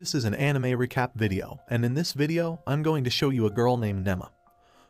This is an anime recap video, and in this video, I'm going to show you a girl named Nema,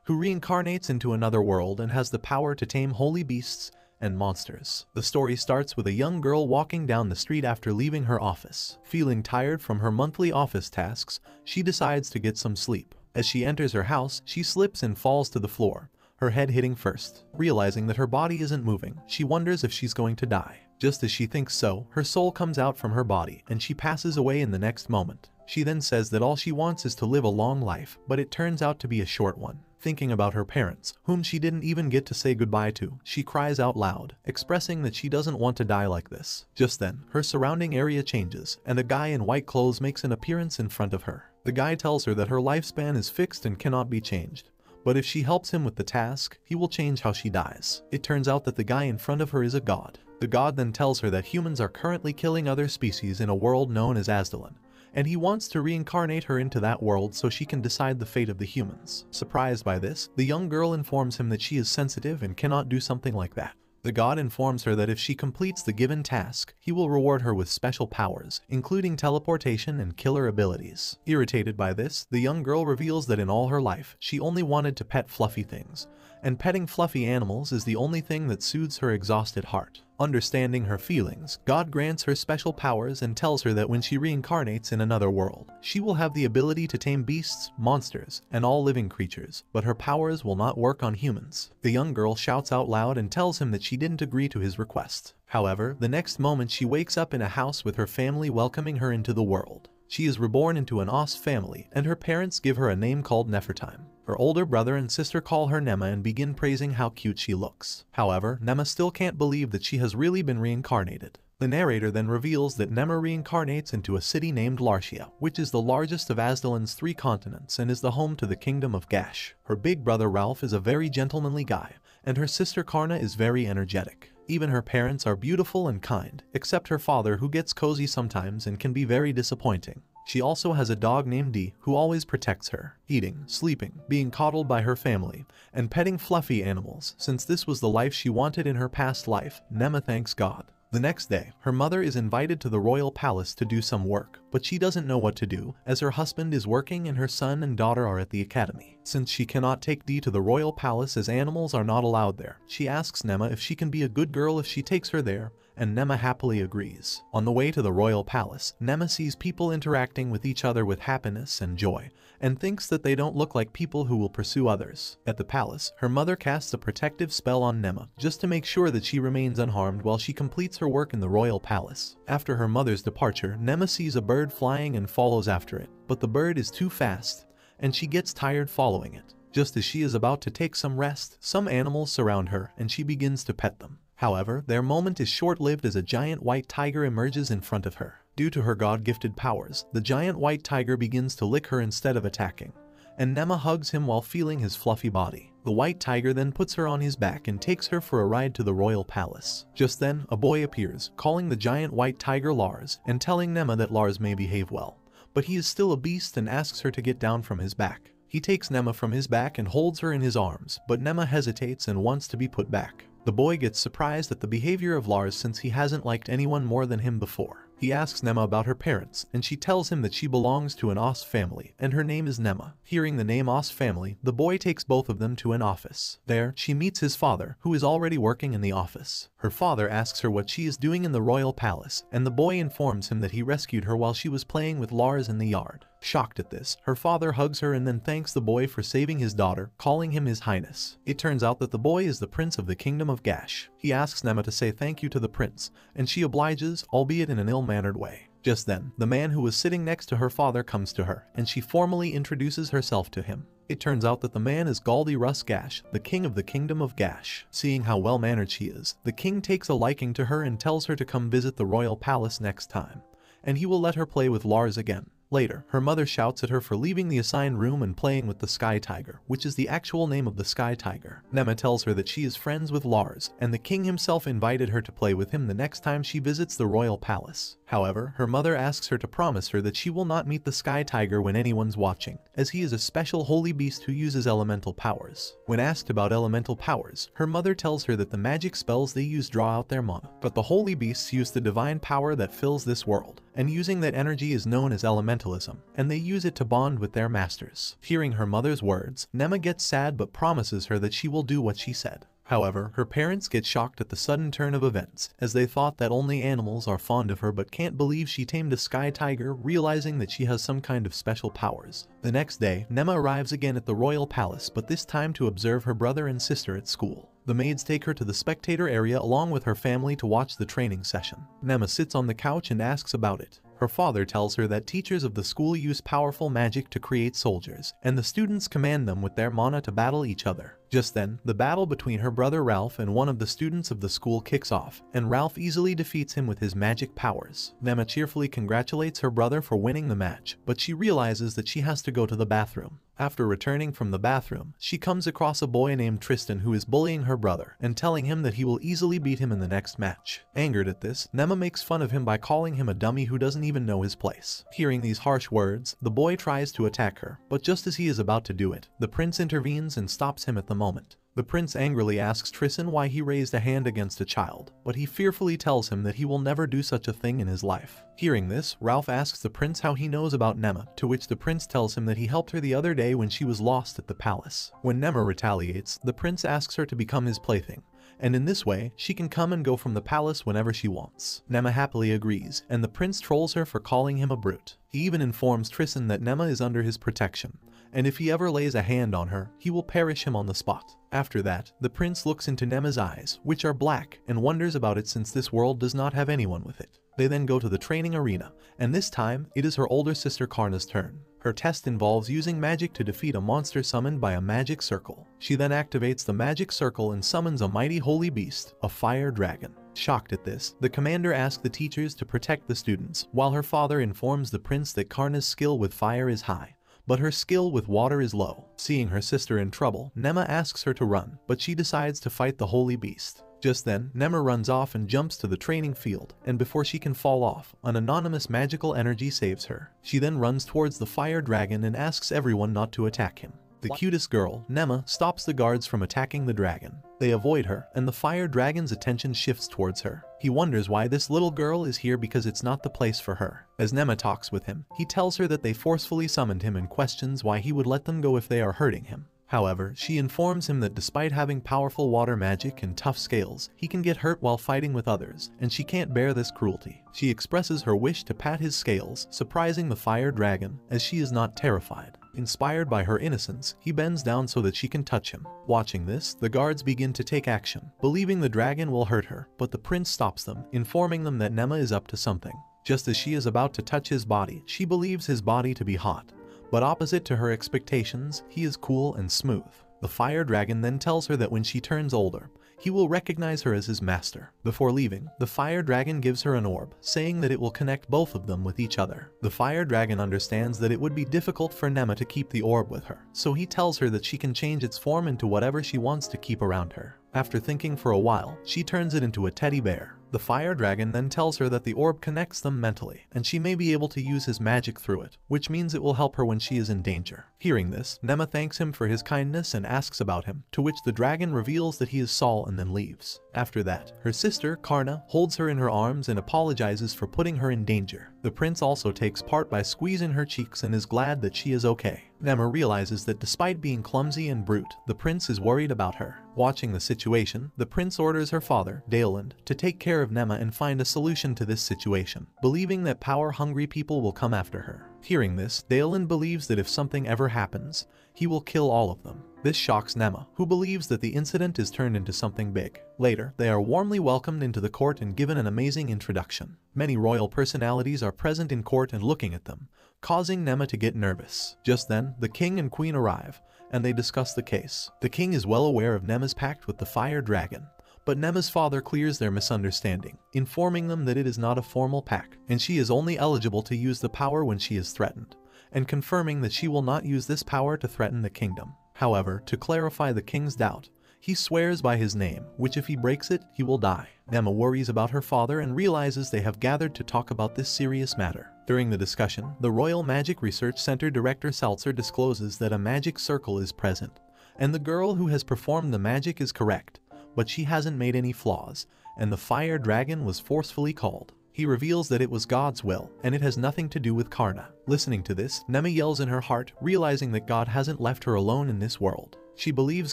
who reincarnates into another world and has the power to tame holy beasts and monsters. The story starts with a young girl walking down the street after leaving her office. Feeling tired from her monthly office tasks, she decides to get some sleep. As she enters her house, she slips and falls to the floor, her head hitting first. Realizing that her body isn't moving, she wonders if she's going to die. Just as she thinks so, her soul comes out from her body and she passes away in the next moment. She then says that all she wants is to live a long life, but it turns out to be a short one. Thinking about her parents, whom she didn't even get to say goodbye to, she cries out loud, expressing that she doesn't want to die like this. Just then, her surrounding area changes, and a guy in white clothes makes an appearance in front of her. The guy tells her that her lifespan is fixed and cannot be changed, but if she helps him with the task, he will change how she dies. It turns out that the guy in front of her is a god. The god then tells her that humans are currently killing other species in a world known as Azdalan, and he wants to reincarnate her into that world so she can decide the fate of the humans. Surprised by this, the young girl informs him that she is sensitive and cannot do something like that. The god informs her that if she completes the given task, he will reward her with special powers, including teleportation and killer abilities. Irritated by this, the young girl reveals that in all her life, she only wanted to pet fluffy things, and petting fluffy animals is the only thing that soothes her exhausted heart. Understanding her feelings, God grants her special powers and tells her that when she reincarnates in another world, she will have the ability to tame beasts, monsters, and all living creatures, but her powers will not work on humans. The young girl shouts out loud and tells him that she didn't agree to his request. However, the next moment she wakes up in a house with her family welcoming her into the world. She is reborn into an Os family, and her parents give her a name called Nefertime. Her older brother and sister call her Nema and begin praising how cute she looks. However, Nema still can't believe that she has really been reincarnated. The narrator then reveals that Nema reincarnates into a city named Larcia, which is the largest of Azdalan's 3 continents and is the home to the kingdom of Gash. Her big brother Ralph is a very gentlemanly guy, and her sister Karna is very energetic. Even her parents are beautiful and kind, except her father who gets cozy sometimes and can be very disappointing. She also has a dog named Dee who always protects her, eating, sleeping, being coddled by her family, and petting fluffy animals. Since this was the life she wanted in her past life, Nema thanks God. The next day, her mother is invited to the royal palace to do some work, but she doesn't know what to do, as her husband is working and her son and daughter are at the academy. Since she cannot take Dee to the royal palace as animals are not allowed there, she asks Nema if she can be a good girl if she takes her there, and Nema happily agrees. On the way to the royal palace, Nema sees people interacting with each other with happiness and joy, and thinks that they don't look like people who will pursue others. At the palace, her mother casts a protective spell on Nema, just to make sure that she remains unharmed while she completes her work in the royal palace. After her mother's departure, Nema sees a bird flying and follows after it, but the bird is too fast, and she gets tired following it. Just as she is about to take some rest, some animals surround her and she begins to pet them. However, their moment is short-lived as a giant white tiger emerges in front of her. Due to her God-gifted powers, the giant white tiger begins to lick her instead of attacking, and Nema hugs him while feeling his fluffy body. The white tiger then puts her on his back and takes her for a ride to the royal palace. Just then, a boy appears, calling the giant white tiger Lars, and telling Nema that Lars may behave well, but he is still a beast and asks her to get down from his back. He takes Nema from his back and holds her in his arms, but Nema hesitates and wants to be put back. The boy gets surprised at the behavior of Lars since he hasn't liked anyone more than him before. He asks Nema about her parents, and she tells him that she belongs to an Os family, and her name is Nema. Hearing the name Os family, the boy takes both of them to an office. There, she meets his father, who is already working in the office. Her father asks her what she is doing in the royal palace, and the boy informs him that he rescued her while she was playing with Lars in the yard. Shocked at this, her father hugs her and then thanks the boy for saving his daughter, calling him his highness. It turns out that the boy is the prince of the kingdom of Gash. He asks Nema to say thank you to the prince, and she obliges, albeit in an ill-mannered way. Just then, the man who was sitting next to her father comes to her, and she formally introduces herself to him. It turns out that the man is Galdi Russ Gash, the king of the kingdom of Gash. Seeing how well-mannered she is, the king takes a liking to her and tells her to come visit the royal palace next time, and he will let her play with Lars again. Later, her mother shouts at her for leaving the assigned room and playing with the Sky Tiger, which is the actual name of the Sky Tiger. Nema tells her that she is friends with Lars, and the king himself invited her to play with him the next time she visits the royal palace. However, her mother asks her to promise her that she will not meet the Sky Tiger when anyone's watching, as he is a special holy beast who uses elemental powers. When asked about elemental powers, her mother tells her that the magic spells they use draw out their mana, but the holy beasts use the divine power that fills this world, and using that energy is known as elementalism, and they use it to bond with their masters. Hearing her mother's words, Nema gets sad but promises her that she will do what she said. However, her parents get shocked at the sudden turn of events, as they thought that only animals are fond of her but can't believe she tamed a sky tiger, realizing that she has some kind of special powers. The next day, Nema arrives again at the royal palace, but this time to observe her brother and sister at school. The maids take her to the spectator area along with her family to watch the training session. Nema sits on the couch and asks about it. Her father tells her that teachers of the school use powerful magic to create soldiers, and the students command them with their mana to battle each other. Just then, the battle between her brother Ralph and one of the students of the school kicks off, and Ralph easily defeats him with his magic powers. Nema cheerfully congratulates her brother for winning the match, but she realizes that she has to go to the bathroom. After returning from the bathroom, she comes across a boy named Tristan who is bullying her brother and telling him that he will easily beat him in the next match. Angered at this, Nema makes fun of him by calling him a dummy who doesn't even know his place. Hearing these harsh words, the boy tries to attack her, but just as he is about to do it, the prince intervenes and stops him at the moment. The prince angrily asks Tristan why he raised a hand against a child, but he fearfully tells him that he will never do such a thing in his life. Hearing this, Ralph asks the prince how he knows about Nema, to which the prince tells him that he helped her the other day when she was lost at the palace. When Nema retaliates, the prince asks her to become his plaything, and in this way, she can come and go from the palace whenever she wants. Nema happily agrees, and the prince trolls her for calling him a brute. He even informs Tristan that Nema is under his protection, and if he ever lays a hand on her, he will perish him on the spot. After that, the prince looks into Nema's eyes, which are black, and wonders about it since this world does not have anyone with it. They then go to the training arena, and this time, it is her older sister Karna's turn. Her test involves using magic to defeat a monster summoned by a magic circle. She then activates the magic circle and summons a mighty holy beast, a fire dragon. Shocked at this, the commander asks the teachers to protect the students, while her father informs the prince that Karna's skill with fire is high, but her skill with water is low. Seeing her sister in trouble, Nema asks her to run, but she decides to fight the holy beast. Just then, Nema runs off and jumps to the training field, and before she can fall off, an anonymous magical energy saves her. She then runs towards the fire dragon and asks everyone not to attack him. The cutest girl, Nema, stops the guards from attacking the dragon. They avoid her, and the fire dragon's attention shifts towards her. He wonders why this little girl is here because it's not the place for her. As Nema talks with him, he tells her that they forcefully summoned him and questions why he would let them go if they are hurting him. However, she informs him that despite having powerful water magic and tough scales, he can get hurt while fighting with others, and she can't bear this cruelty. She expresses her wish to pat his scales, surprising the fire dragon, as she is not terrified. Inspired by her innocence, he bends down so that she can touch him. Watching this, the guards begin to take action, believing the dragon will hurt her, but the prince stops them, informing them that Nema is up to something. Just as she is about to touch his body, she believes his body to be hot, but opposite to her expectations, he is cool and smooth. The fire dragon then tells her that when she turns older, he will recognize her as his master. Before leaving, the fire dragon gives her an orb, saying that it will connect both of them with each other. The fire dragon understands that it would be difficult for Nema to keep the orb with her, so he tells her that she can change its form into whatever she wants to keep around her. After thinking for a while, she turns it into a teddy bear. The fire dragon then tells her that the orb connects them mentally, and she may be able to use his magic through it, which means it will help her when she is in danger. Hearing this, Nema thanks him for his kindness and asks about him, to which the dragon reveals that he is Saul and then leaves. After that, her sister, Karna, holds her in her arms and apologizes for putting her in danger. The prince also takes part by squeezing her cheeks and is glad that she is okay. Nema realizes that despite being clumsy and brute, the prince is worried about her. Watching the situation, the prince orders her father, Daeland, to take care of Nema and find a solution to this situation, believing that power-hungry people will come after her. Hearing this, Daeland believes that if something ever happens, he will kill all of them. This shocks Nema, who believes that the incident is turned into something big. Later, they are warmly welcomed into the court and given an amazing introduction. Many royal personalities are present in court and looking at them, causing Nema to get nervous. Just then, the king and queen arrive, and they discuss the case. The king is well aware of Nema's pact with the fire dragon, but Nema's father clears their misunderstanding, informing them that it is not a formal pact, and she is only eligible to use the power when she is threatened, and confirming that she will not use this power to threaten the kingdom. However, to clarify the king's doubt, He swears by his name, which if he breaks it, he will die. Nema worries about her father and realizes they have gathered to talk about this serious matter. During the discussion, the Royal Magic Research Center Director Salzer discloses that a magic circle is present, and the girl who has performed the magic is correct, but she hasn't made any flaws, and the fire dragon was forcefully called. He reveals that it was God's will, and it has nothing to do with Karna. Listening to this, Nema yells in her heart, realizing that God hasn't left her alone in this world. She believes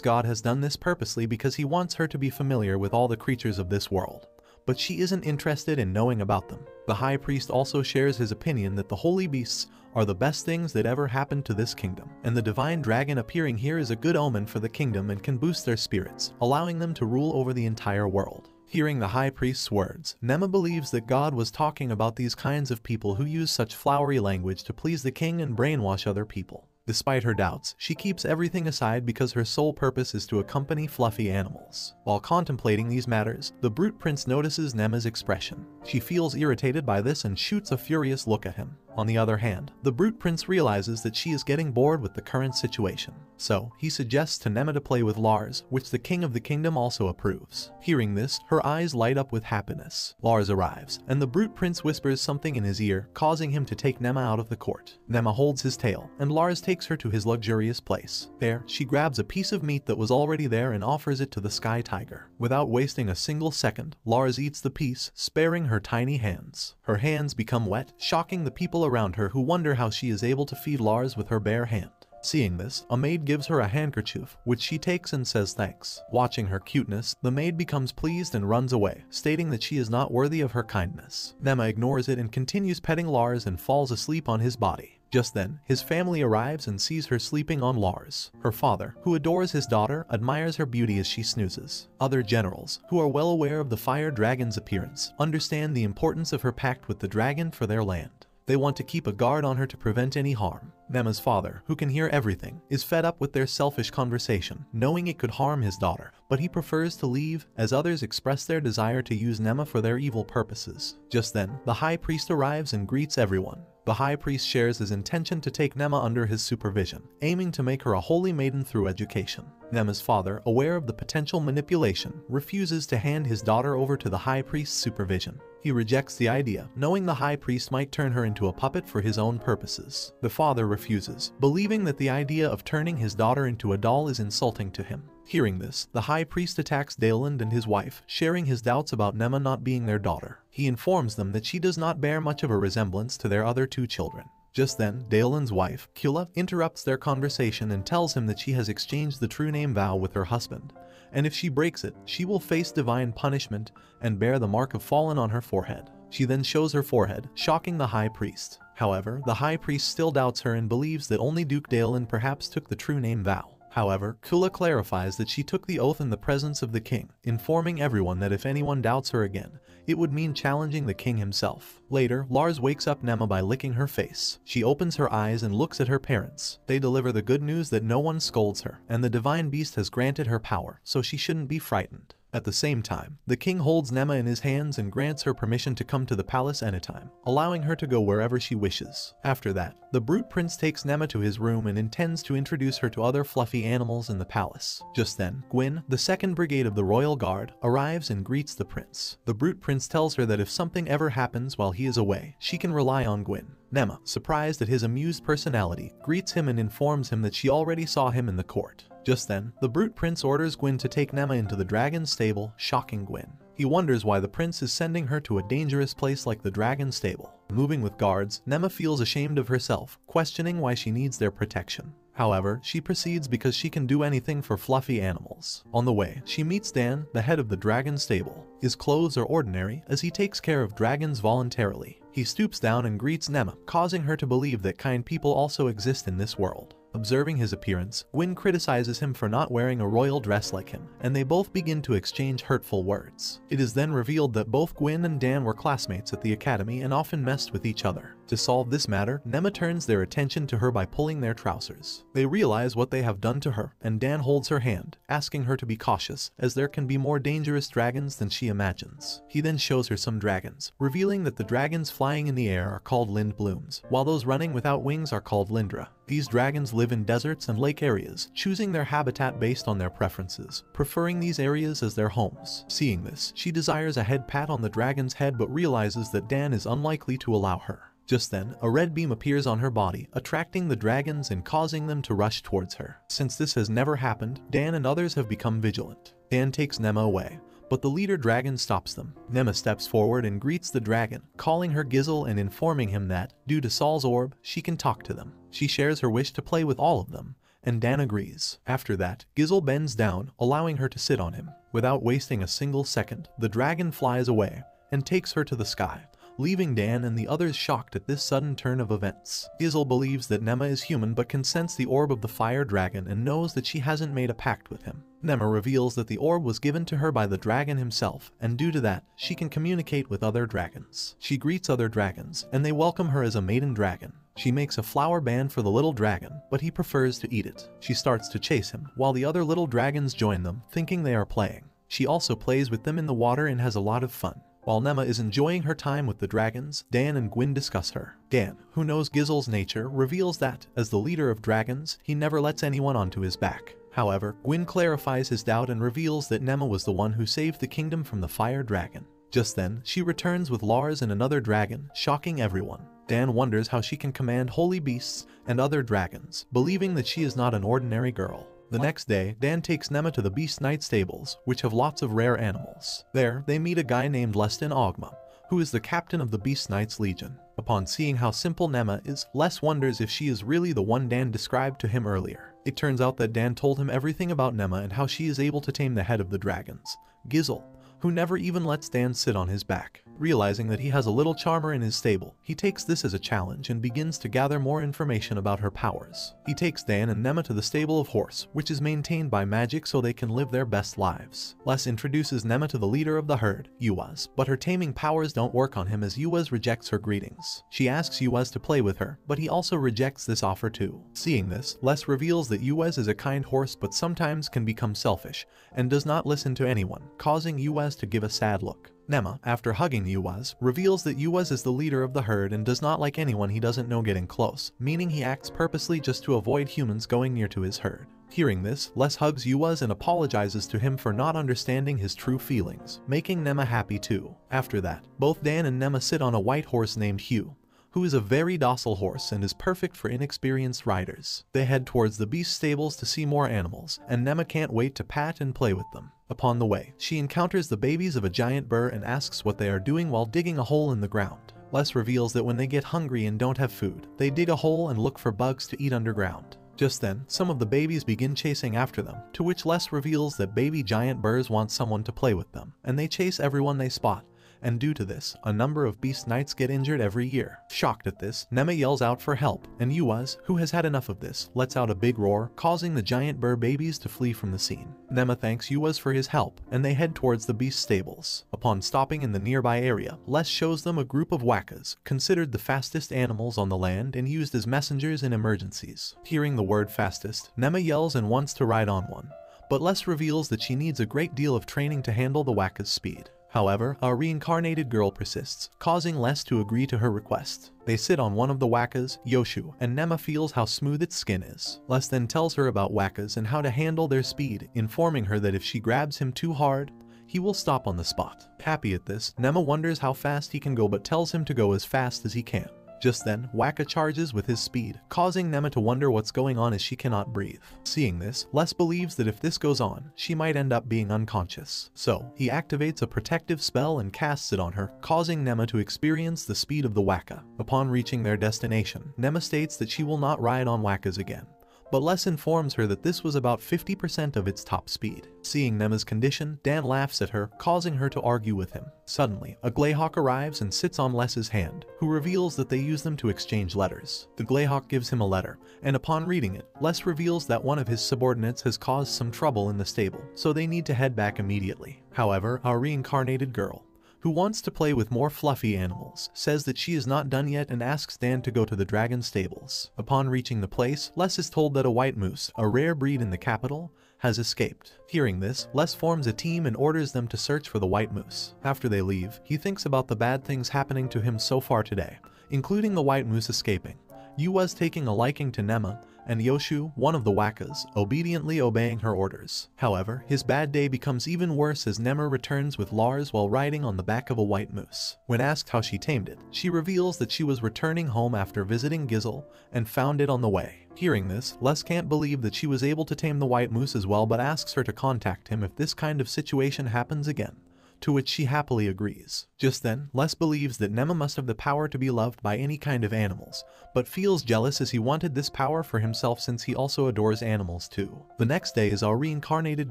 God has done this purposely because he wants her to be familiar with all the creatures of this world. But she isn't interested in knowing about them. The High Priest also shares his opinion that the holy beasts are the best things that ever happened to this kingdom, and the divine dragon appearing here is a good omen for the kingdom and can boost their spirits, allowing them to rule over the entire world. Hearing the High Priest's words, Nema believes that God was talking about these kinds of people who use such flowery language to please the king and brainwash other people. Despite her doubts, she keeps everything aside because her sole purpose is to accompany fluffy animals. While contemplating these matters, the Brute Prince notices Nema's expression. She feels irritated by this and shoots a furious look at him. On the other hand, the Brute Prince realizes that she is getting bored with the current situation. So, he suggests to Nema to play with Lars, which the king of the kingdom also approves. Hearing this, her eyes light up with happiness. Lars arrives, and the Brute Prince whispers something in his ear, causing him to take Nema out of the court. Nema holds his tail, and Lars takes her to his luxurious place. There, she grabs a piece of meat that was already there and offers it to the Sky Tiger. Without wasting a single second, Lars eats the piece, sparing her tiny hands. Her hands become wet, shocking the people around her who wonder how she is able to feed Lars with her bare hand. Seeing this, a maid gives her a handkerchief, which she takes and says thanks. Watching her cuteness, the maid becomes pleased and runs away, stating that she is not worthy of her kindness. Nema ignores it and continues petting Lars and falls asleep on his body. Just then, his family arrives and sees her sleeping on Lars. Her father, who adores his daughter, admires her beauty as she snoozes. Other generals, who are well aware of the fire dragon's appearance, understand the importance of her pact with the dragon for their land. They want to keep a guard on her to prevent any harm. Nema's father, who can hear everything, is fed up with their selfish conversation, knowing it could harm his daughter, but he prefers to leave as others express their desire to use Nema for their evil purposes. Just then, the High Priest arrives and greets everyone. The High Priest shares his intention to take Nema under his supervision, aiming to make her a holy maiden through education. Nema's father, aware of the potential manipulation, refuses to hand his daughter over to the High Priest's supervision. He rejects the idea, knowing the High Priest might turn her into a puppet for his own purposes. The father refuses, believing that the idea of turning his daughter into a doll is insulting to him. Hearing this, the High Priest attacks Daland and his wife, sharing his doubts about Nema not being their daughter. He informs them that she does not bear much of a resemblance to their other two children. Just then, Daland's wife, Kula, interrupts their conversation and tells him that she has exchanged the true name vow with her husband, and if she breaks it, she will face divine punishment and bear the mark of fallen on her forehead. She then shows her forehead, shocking the High Priest. However, the High Priest still doubts her and believes that only Duke Daland perhaps took the true name vow. However, Kula clarifies that she took the oath in the presence of the king, informing everyone that if anyone doubts her again, it would mean challenging the king himself. Later, Lars wakes up Nema by licking her face. She opens her eyes and looks at her parents. They deliver the good news that no one scolds her, and the divine beast has granted her power, so she shouldn't be frightened. At the same time, the king holds Nema in his hands and grants her permission to come to the palace anytime, allowing her to go wherever she wishes. After that, the Brute Prince takes Nema to his room and intends to introduce her to other fluffy animals in the palace. Just then, Gwyn, the 2nd Brigade of the Royal Guard, arrives and greets the prince. The Brute Prince tells her that if something ever happens while he is away, she can rely on Gwyn. Nema, surprised at his amused personality, greets him and informs him that she already saw him in the court. Just then, the Brute Prince orders Gwyn to take Nema into the dragon's stable, shocking Gwyn. He wonders why the prince is sending her to a dangerous place like the dragon's stable. Moving with guards, Nema feels ashamed of herself, questioning why she needs their protection. However, she proceeds because she can do anything for fluffy animals. On the way, she meets Dan, the head of the dragon stable. His clothes are ordinary, as he takes care of dragons voluntarily. He stoops down and greets Nema, causing her to believe that kind people also exist in this world. Observing his appearance, Gwyn criticizes him for not wearing a royal dress like him, and they both begin to exchange hurtful words. It is then revealed that both Gwyn and Dan were classmates at the academy and often messed with each other. To solve this matter, Nema turns their attention to her by pulling their trousers. They realize what they have done to her, and Dan holds her hand, asking her to be cautious, as there can be more dangerous dragons than she imagines. He then shows her some dragons, revealing that the dragons flying in the air are called lindblooms, while those running without wings are called lindra. These dragons live in deserts and lake areas, choosing their habitat based on their preferences, preferring these areas as their homes. Seeing this, she desires a head pat on the dragon's head but realizes that Dan is unlikely to allow her. Just then, a red beam appears on her body, attracting the dragons and causing them to rush towards her. Since this has never happened, Dan and others have become vigilant. Dan takes Nema away, but the leader dragon stops them. Nema steps forward and greets the dragon, calling her Gizzle and informing him that, due to Saul's orb, she can talk to them. She shares her wish to play with all of them, and Dan agrees. After that, Gizzle bends down, allowing her to sit on him. Without wasting a single second, the dragon flies away and takes her to the sky, leaving Dan and the others shocked at this sudden turn of events. Gizzle believes that Nema is human but can sense the orb of the fire dragon and knows that she hasn't made a pact with him. Nema reveals that the orb was given to her by the dragon himself, and due to that, she can communicate with other dragons. She greets other dragons, and they welcome her as a maiden dragon. She makes a flower band for the little dragon, but he prefers to eat it. She starts to chase him, while the other little dragons join them, thinking they are playing. She also plays with them in the water and has a lot of fun. While Nema is enjoying her time with the dragons, Dan and Gwyn discuss her. Dan, who knows Gizzle's nature, reveals that, as the leader of dragons, he never lets anyone onto his back. However, Gwyn clarifies his doubt and reveals that Nema was the one who saved the kingdom from the fire dragon. Just then, she returns with Lars and another dragon, shocking everyone. Dan wonders how she can command holy beasts and other dragons, believing that she is not an ordinary girl. The next day, Dan takes Nema to the Beast Knight stables, which have lots of rare animals. There, they meet a guy named Leston Ogma, who is the captain of the Beast Knights Legion. Upon seeing how simple Nema is, Les wonders if she is really the one Dan described to him earlier. It turns out that Dan told him everything about Nema and how she is able to tame the head of the dragons, Gizzle, who never even lets Dan sit on his back. Realizing that he has a little charmer in his stable, he takes this as a challenge and begins to gather more information about her powers. He takes Dan and Nema to the stable of Horse, which is maintained by magic so they can live their best lives. Les introduces Nema to the leader of the herd, Yuaz, but her taming powers don't work on him as Yuaz rejects her greetings. She asks Yuaz to play with her, but he also rejects this offer too. Seeing this, Les reveals that Yuaz is a kind horse but sometimes can become selfish, and does not listen to anyone, causing Yuaz to give a sad look. Nema, after hugging Yuaz, reveals that Yuaz is the leader of the herd and does not like anyone he doesn't know getting close, meaning he acts purposely just to avoid humans going near to his herd. Hearing this, Les hugs Yuaz and apologizes to him for not understanding his true feelings, making Nema happy too. After that, both Dan and Nema sit on a white horse named Hugh, who is a very docile horse and is perfect for inexperienced riders. They head towards the beast stables to see more animals, and Nema can't wait to pat and play with them. Upon the way, she encounters the babies of a giant burr and asks what they are doing while digging a hole in the ground. Les reveals that when they get hungry and don't have food, they dig a hole and look for bugs to eat underground. Just then, some of the babies begin chasing after them, to which Les reveals that baby giant burrs want someone to play with them, and they chase everyone they spot. And due to this, a number of beast knights get injured every year. Shocked at this, Nema yells out for help, and Yuaz, who has had enough of this, lets out a big roar, causing the giant burr babies to flee from the scene. Nema thanks Yuaz for his help, and they head towards the beast stables. Upon stopping in the nearby area, Les shows them a group of wakas, considered the fastest animals on the land and used as messengers in emergencies. Hearing the word fastest, Nema yells and wants to ride on one, but Les reveals that she needs a great deal of training to handle the waka's speed. However, our reincarnated girl persists, causing Les to agree to her request. They sit on one of the wakas, Yoshu, and Nema feels how smooth its skin is. Les then tells her about wakas and how to handle their speed, informing her that if she grabs him too hard, he will stop on the spot. Happy at this, Nema wonders how fast he can go but tells him to go as fast as he can. Just then, Waka charges with his speed, causing Nema to wonder what's going on as she cannot breathe. Seeing this, Les believes that if this goes on, she might end up being unconscious. So, he activates a protective spell and casts it on her, causing Nema to experience the speed of the Waka. Upon reaching their destination, Nema states that she will not ride on Wakas again, but Les informs her that this was about 50% of its top speed. Seeing Nema's condition, Dan laughs at her, causing her to argue with him. Suddenly, a Greyhawk arrives and sits on Les's hand, who reveals that they use them to exchange letters. The Greyhawk gives him a letter, and upon reading it, Les reveals that one of his subordinates has caused some trouble in the stable, so they need to head back immediately. However, our reincarnated girl, who wants to play with more fluffy animals, says that she is not done yet and asks Dan to go to the dragon stables. Upon reaching the place, Les is told that a white moose, a rare breed in the capital, has escaped. Hearing this, Les forms a team and orders them to search for the white moose. After they leave, he thinks about the bad things happening to him so far today, including the white moose escaping, Yua's taking a liking to Nema, and Yoshu, one of the wakas, obediently obeying her orders. However, his bad day becomes even worse as Nema returns with Lars while riding on the back of a white moose. When asked how she tamed it, she reveals that she was returning home after visiting Gizel and found it on the way. Hearing this, Les can't believe that she was able to tame the white moose as well, but asks her to contact him if this kind of situation happens again, to which she happily agrees. Just then, Les believes that Nema must have the power to be loved by any kind of animals, but feels jealous as he wanted this power for himself since he also adores animals too. The next day is our reincarnated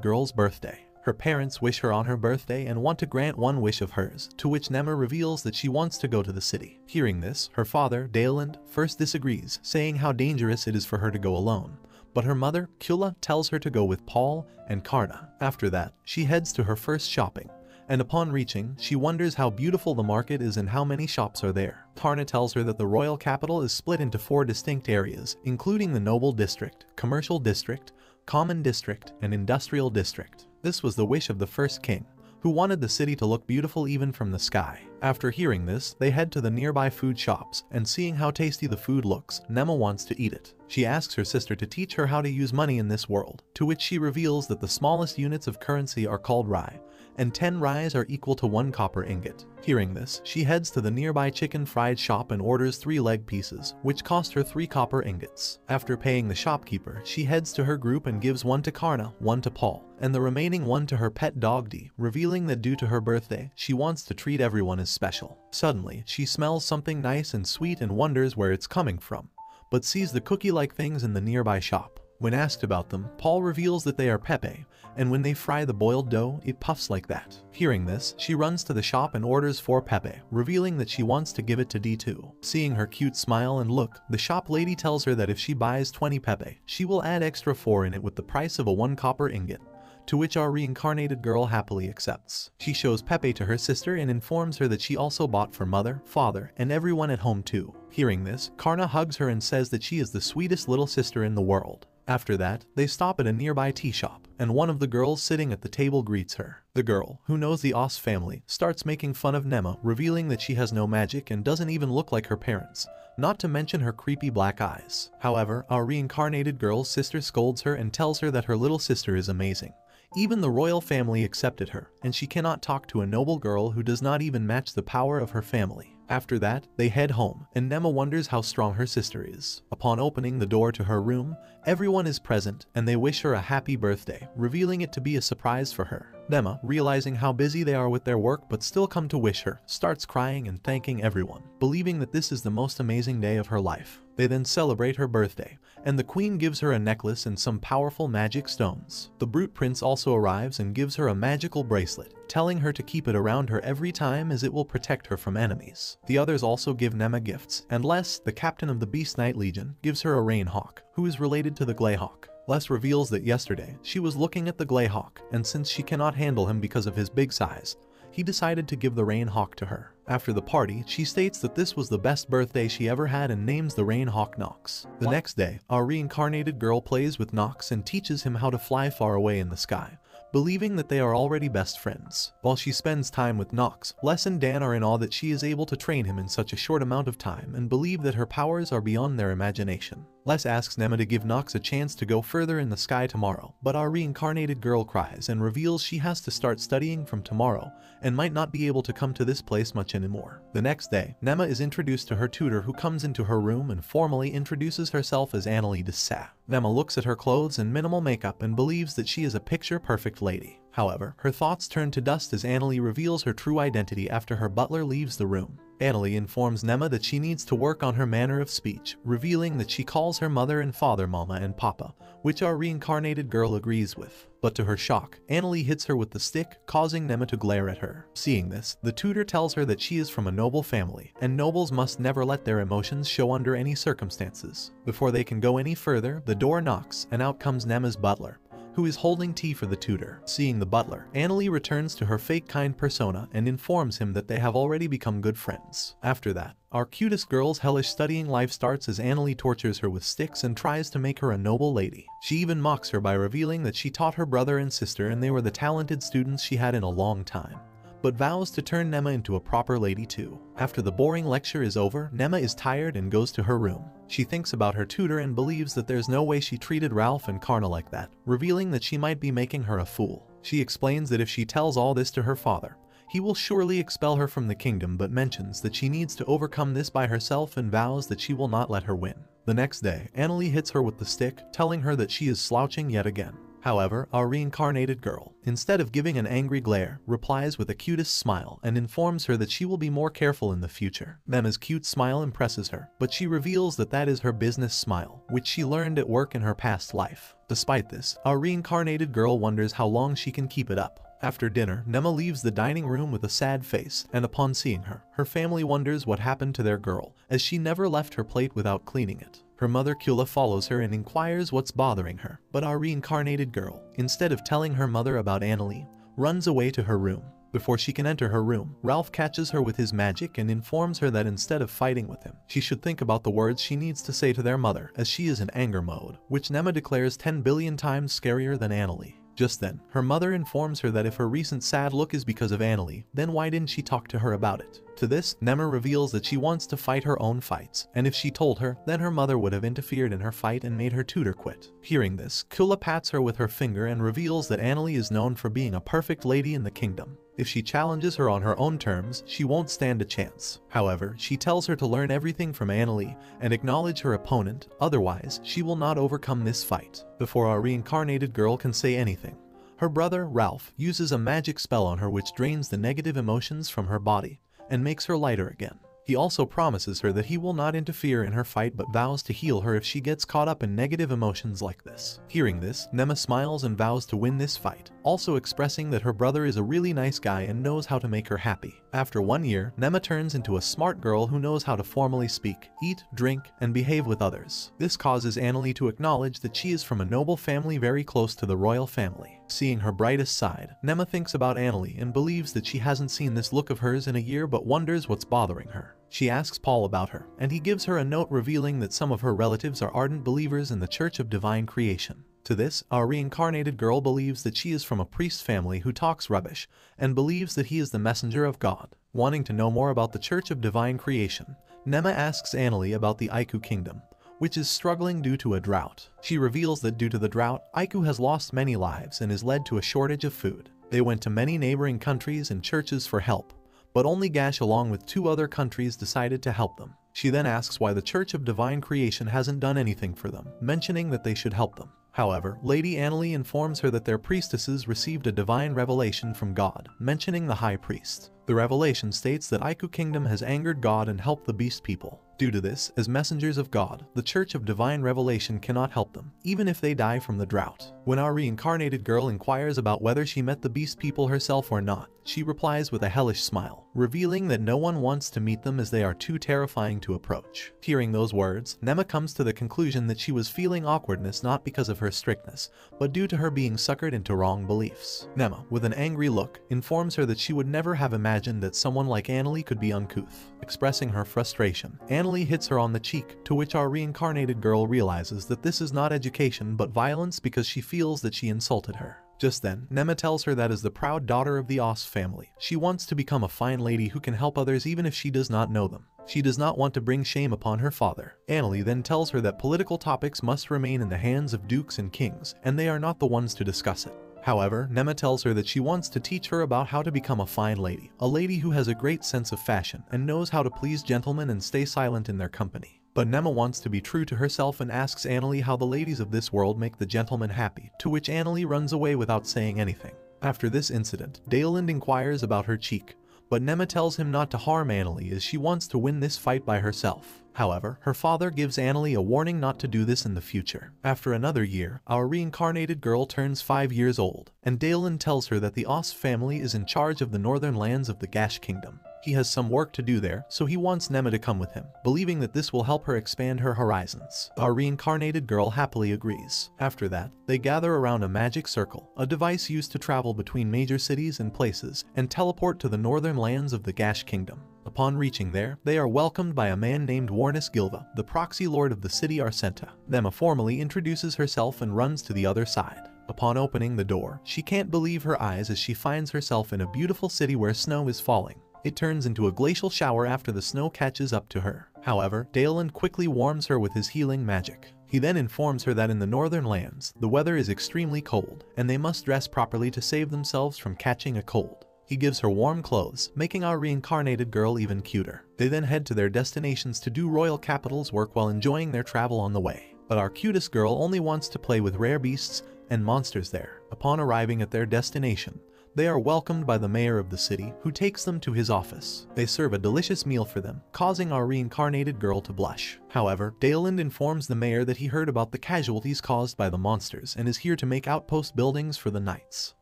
girl's birthday. Her parents wish her on her birthday and want to grant one wish of hers, to which Nema reveals that she wants to go to the city. Hearing this, her father, Daleland, first disagrees, saying how dangerous it is for her to go alone. But her mother, Kula, tells her to go with Paul and Karna. After that, she heads to her first shopping, and upon reaching, she wonders how beautiful the market is and how many shops are there. Karna tells her that the royal capital is split into 4 distinct areas, including the noble district, commercial district, common district, and industrial district. This was the wish of the first king, who wanted the city to look beautiful even from the sky. After hearing this, they head to the nearby food shops, and seeing how tasty the food looks, Nema wants to eat it. She asks her sister to teach her how to use money in this world, to which she reveals that the smallest units of currency are called rai, and 10 rais are equal to 1 copper ingot. Hearing this, she heads to the nearby chicken fried shop and orders 3 leg pieces, which cost her 3 copper ingots. After paying the shopkeeper, she heads to her group and gives 1 to Karna, 1 to Paul, and the remaining 1 to her pet dog D, revealing that due to her birthday, she wants to treat everyone as special. Suddenly, she smells something nice and sweet and wonders where it's coming from, but sees the cookie-like things in the nearby shop. When asked about them, Paul reveals that they are pepe, and when they fry the boiled dough, it puffs like that. Hearing this, she runs to the shop and orders 4 pepe, revealing that she wants to give it to D2. Seeing her cute smile and look, the shop lady tells her that if she buys 20 pepe, she will add extra 4 in it with the price of a 1 copper ingot, to which our reincarnated girl happily accepts. She shows Pepe to her sister and informs her that she also bought for mother, father, and everyone at home too. Hearing this, Karna hugs her and says that she is the sweetest little sister in the world. After that, they stop at a nearby tea shop, and one of the girls sitting at the table greets her. The girl, who knows the Os family, starts making fun of Nema, revealing that she has no magic and doesn't even look like her parents, not to mention her creepy black eyes. However, our reincarnated girl's sister scolds her and tells her that her little sister is amazing. Even the royal family accepted her, and she cannot talk to a noble girl who does not even match the power of her family. After that, they head home, and Nema wonders how strong her sister is. Upon opening the door to her room, everyone is present, and they wish her a happy birthday, revealing it to be a surprise for her. Nema, realizing how busy they are with their work but still come to wish her, starts crying and thanking everyone, believing that this is the most amazing day of her life. They then celebrate her birthday, and the queen gives her a necklace and some powerful magic stones. The brute prince also arrives and gives her a magical bracelet, telling her to keep it around her every time as it will protect her from enemies. The others also give Nema gifts, and Les, the captain of the Beast Knight Legion, gives her a rainhawk, who is related to the Greyhawk. Les reveals that yesterday, she was looking at the Greyhawk, and since she cannot handle him because of his big size, he decided to give the Rainhawk to her. After the party, she states that this was the best birthday she ever had and names the Rainhawk Nox. The next day, our reincarnated girl plays with Nox and teaches him how to fly far away in the sky, believing that they are already best friends. While she spends time with Nox, Les and Dan are in awe that she is able to train him in such a short amount of time and believe that her powers are beyond their imagination. Les asks Nema to give Nox a chance to go further in the sky tomorrow, but our reincarnated girl cries and reveals she has to start studying from tomorrow and might not be able to come to this place much anymore. The next day, Nema is introduced to her tutor who comes into her room and formally introduces herself as Annalie de Sa. Nema looks at her clothes and minimal makeup and believes that she is a picture-perfect lady. However, her thoughts turn to dust as Annalie reveals her true identity after her butler leaves the room. Annalie informs Nema that she needs to work on her manner of speech, revealing that she calls her mother and father Mama and Papa, which our reincarnated girl agrees with. But to her shock, Annalie hits her with the stick, causing Nema to glare at her. Seeing this, the tutor tells her that she is from a noble family, and nobles must never let their emotions show under any circumstances. Before they can go any further, the door knocks, and out comes Nema's butler, who is holding tea for the tutor. Seeing the butler, Annalie returns to her fake kind persona and informs him that they have already become good friends. After that, our cutest girl's hellish studying life starts as Annalie tortures her with sticks and tries to make her a noble lady. She even mocks her by revealing that she taught her brother and sister and they were the talented students she had in a long time, but vows to turn Nema into a proper lady too. After the boring lecture is over, Nema is tired and goes to her room. She thinks about her tutor and believes that there's no way she treated Ralph and Karna like that, revealing that she might be making her a fool. She explains that if she tells all this to her father, he will surely expel her from the kingdom, but mentions that she needs to overcome this by herself and vows that she will not let her win. The next day, Annalie hits her with the stick, telling her that she is slouching yet again. However, our reincarnated girl, instead of giving an angry glare, replies with a cutest smile and informs her that she will be more careful in the future. Nema's cute smile impresses her, but she reveals that that is her business smile, which she learned at work in her past life. Despite this, our reincarnated girl wonders how long she can keep it up. After dinner, Nema leaves the dining room with a sad face, and upon seeing her, her family wonders what happened to their girl, as she never left her plate without cleaning it. Her mother Kula follows her and inquires what's bothering her, but our reincarnated girl, instead of telling her mother about Annalie, runs away to her room. Before she can enter her room, Ralph catches her with his magic and informs her that instead of fighting with him, she should think about the words she needs to say to their mother, as she is in anger mode, which Nema declares 10 billion times scarier than Annalie. Just then, her mother informs her that if her recent sad look is because of Annalie, then why didn't she talk to her about it? To this, Nema reveals that she wants to fight her own fights, and if she told her, then her mother would have interfered in her fight and made her tutor quit. Hearing this, Kula pats her with her finger and reveals that Annalie is known for being a perfect lady in the kingdom. If she challenges her on her own terms, she won't stand a chance. However, she tells her to learn everything from Annalie and acknowledge her opponent, otherwise she will not overcome this fight. Before our reincarnated girl can say anything, her brother, Ralph, uses a magic spell on her which drains the negative emotions from her body and makes her lighter again. He also promises her that he will not interfere in her fight but vows to heal her if she gets caught up in negative emotions like this. Hearing this, Nema smiles and vows to win this fight, also expressing that her brother is a really nice guy and knows how to make her happy. After 1 year, Nema turns into a smart girl who knows how to formally speak, eat, drink, and behave with others. This causes Annalie to acknowledge that she is from a noble family very close to the royal family. Seeing her brightest side, Nema thinks about Annalie and believes that she hasn't seen this look of hers in a year but wonders what's bothering her. She asks Paul about her, and he gives her a note revealing that some of her relatives are ardent believers in the Church of Divine Creation. To this, our reincarnated girl believes that she is from a priest family who talks rubbish, and believes that he is the messenger of God. Wanting to know more about the Church of Divine Creation, Nema asks Annalie about the Aiku Kingdom, which is struggling due to a drought. She reveals that due to the drought, Aiku has lost many lives and has led to a shortage of food. They went to many neighboring countries and churches for help, but only Gash along with 2 other countries decided to help them. She then asks why the Church of Divine Creation hasn't done anything for them, mentioning that they should help them. However, Lady Annalie informs her that their priestesses received a divine revelation from God, mentioning the High Priest. The revelation states that Aiku Kingdom has angered God and helped the beast people. Due to this, as messengers of God, the Church of Divine Revelation cannot help them, even if they die from the drought. When our reincarnated girl inquires about whether she met the beast people herself or not, she replies with a hellish smile, revealing that no one wants to meet them as they are too terrifying to approach. Hearing those words, Nema comes to the conclusion that she was feeling awkwardness not because of her strictness, but due to her being suckered into wrong beliefs. Nema, with an angry look, informs her that she would never have imagined that someone like Annalie could be uncouth. Expressing her frustration, Annalie hits her on the cheek, to which our reincarnated girl realizes that this is not education but violence because she feels that she insulted her. Just then, Nema tells her that as the proud daughter of the Os family, she wants to become a fine lady who can help others even if she does not know them. She does not want to bring shame upon her father. Annalie then tells her that political topics must remain in the hands of dukes and kings, and they are not the ones to discuss it. However, Nema tells her that she wants to teach her about how to become a fine lady, a lady who has a great sense of fashion and knows how to please gentlemen and stay silent in their company. But Nema wants to be true to herself and asks Annalie how the ladies of this world make the gentlemen happy, to which Annalie runs away without saying anything. After this incident, Daleland inquires about her cheek, but Nema tells him not to harm Annalie as she wants to win this fight by herself. However, her father gives Annalie a warning not to do this in the future. After another year, our reincarnated girl turns 5 years old, and Daleland tells her that the Os family is in charge of the northern lands of the Gash Kingdom. He has some work to do there, so he wants Nema to come with him, believing that this will help her expand her horizons. Our reincarnated girl happily agrees. After that, they gather around a magic circle, a device used to travel between major cities and places, and teleport to the northern lands of the Gash Kingdom. Upon reaching there, they are welcomed by a man named Warnus Gilva, the proxy lord of the city Arsenta. Nema formally introduces herself and runs to the other side. Upon opening the door, she can't believe her eyes as she finds herself in a beautiful city where snow is falling. It turns into a glacial shower after the snow catches up to her. However, Daeland quickly warms her with his healing magic. He then informs her that in the northern lands, the weather is extremely cold, and they must dress properly to save themselves from catching a cold. He gives her warm clothes, making our reincarnated girl even cuter. They then head to their destinations to do royal capital's work while enjoying their travel on the way. But our cutest girl only wants to play with rare beasts and monsters there. Upon arriving at their destination, they are welcomed by the mayor of the city, who takes them to his office. They serve a delicious meal for them, causing our reincarnated girl to blush. However, Daeland informs the mayor that he heard about the casualties caused by the monsters and is here to make outpost buildings for the knights.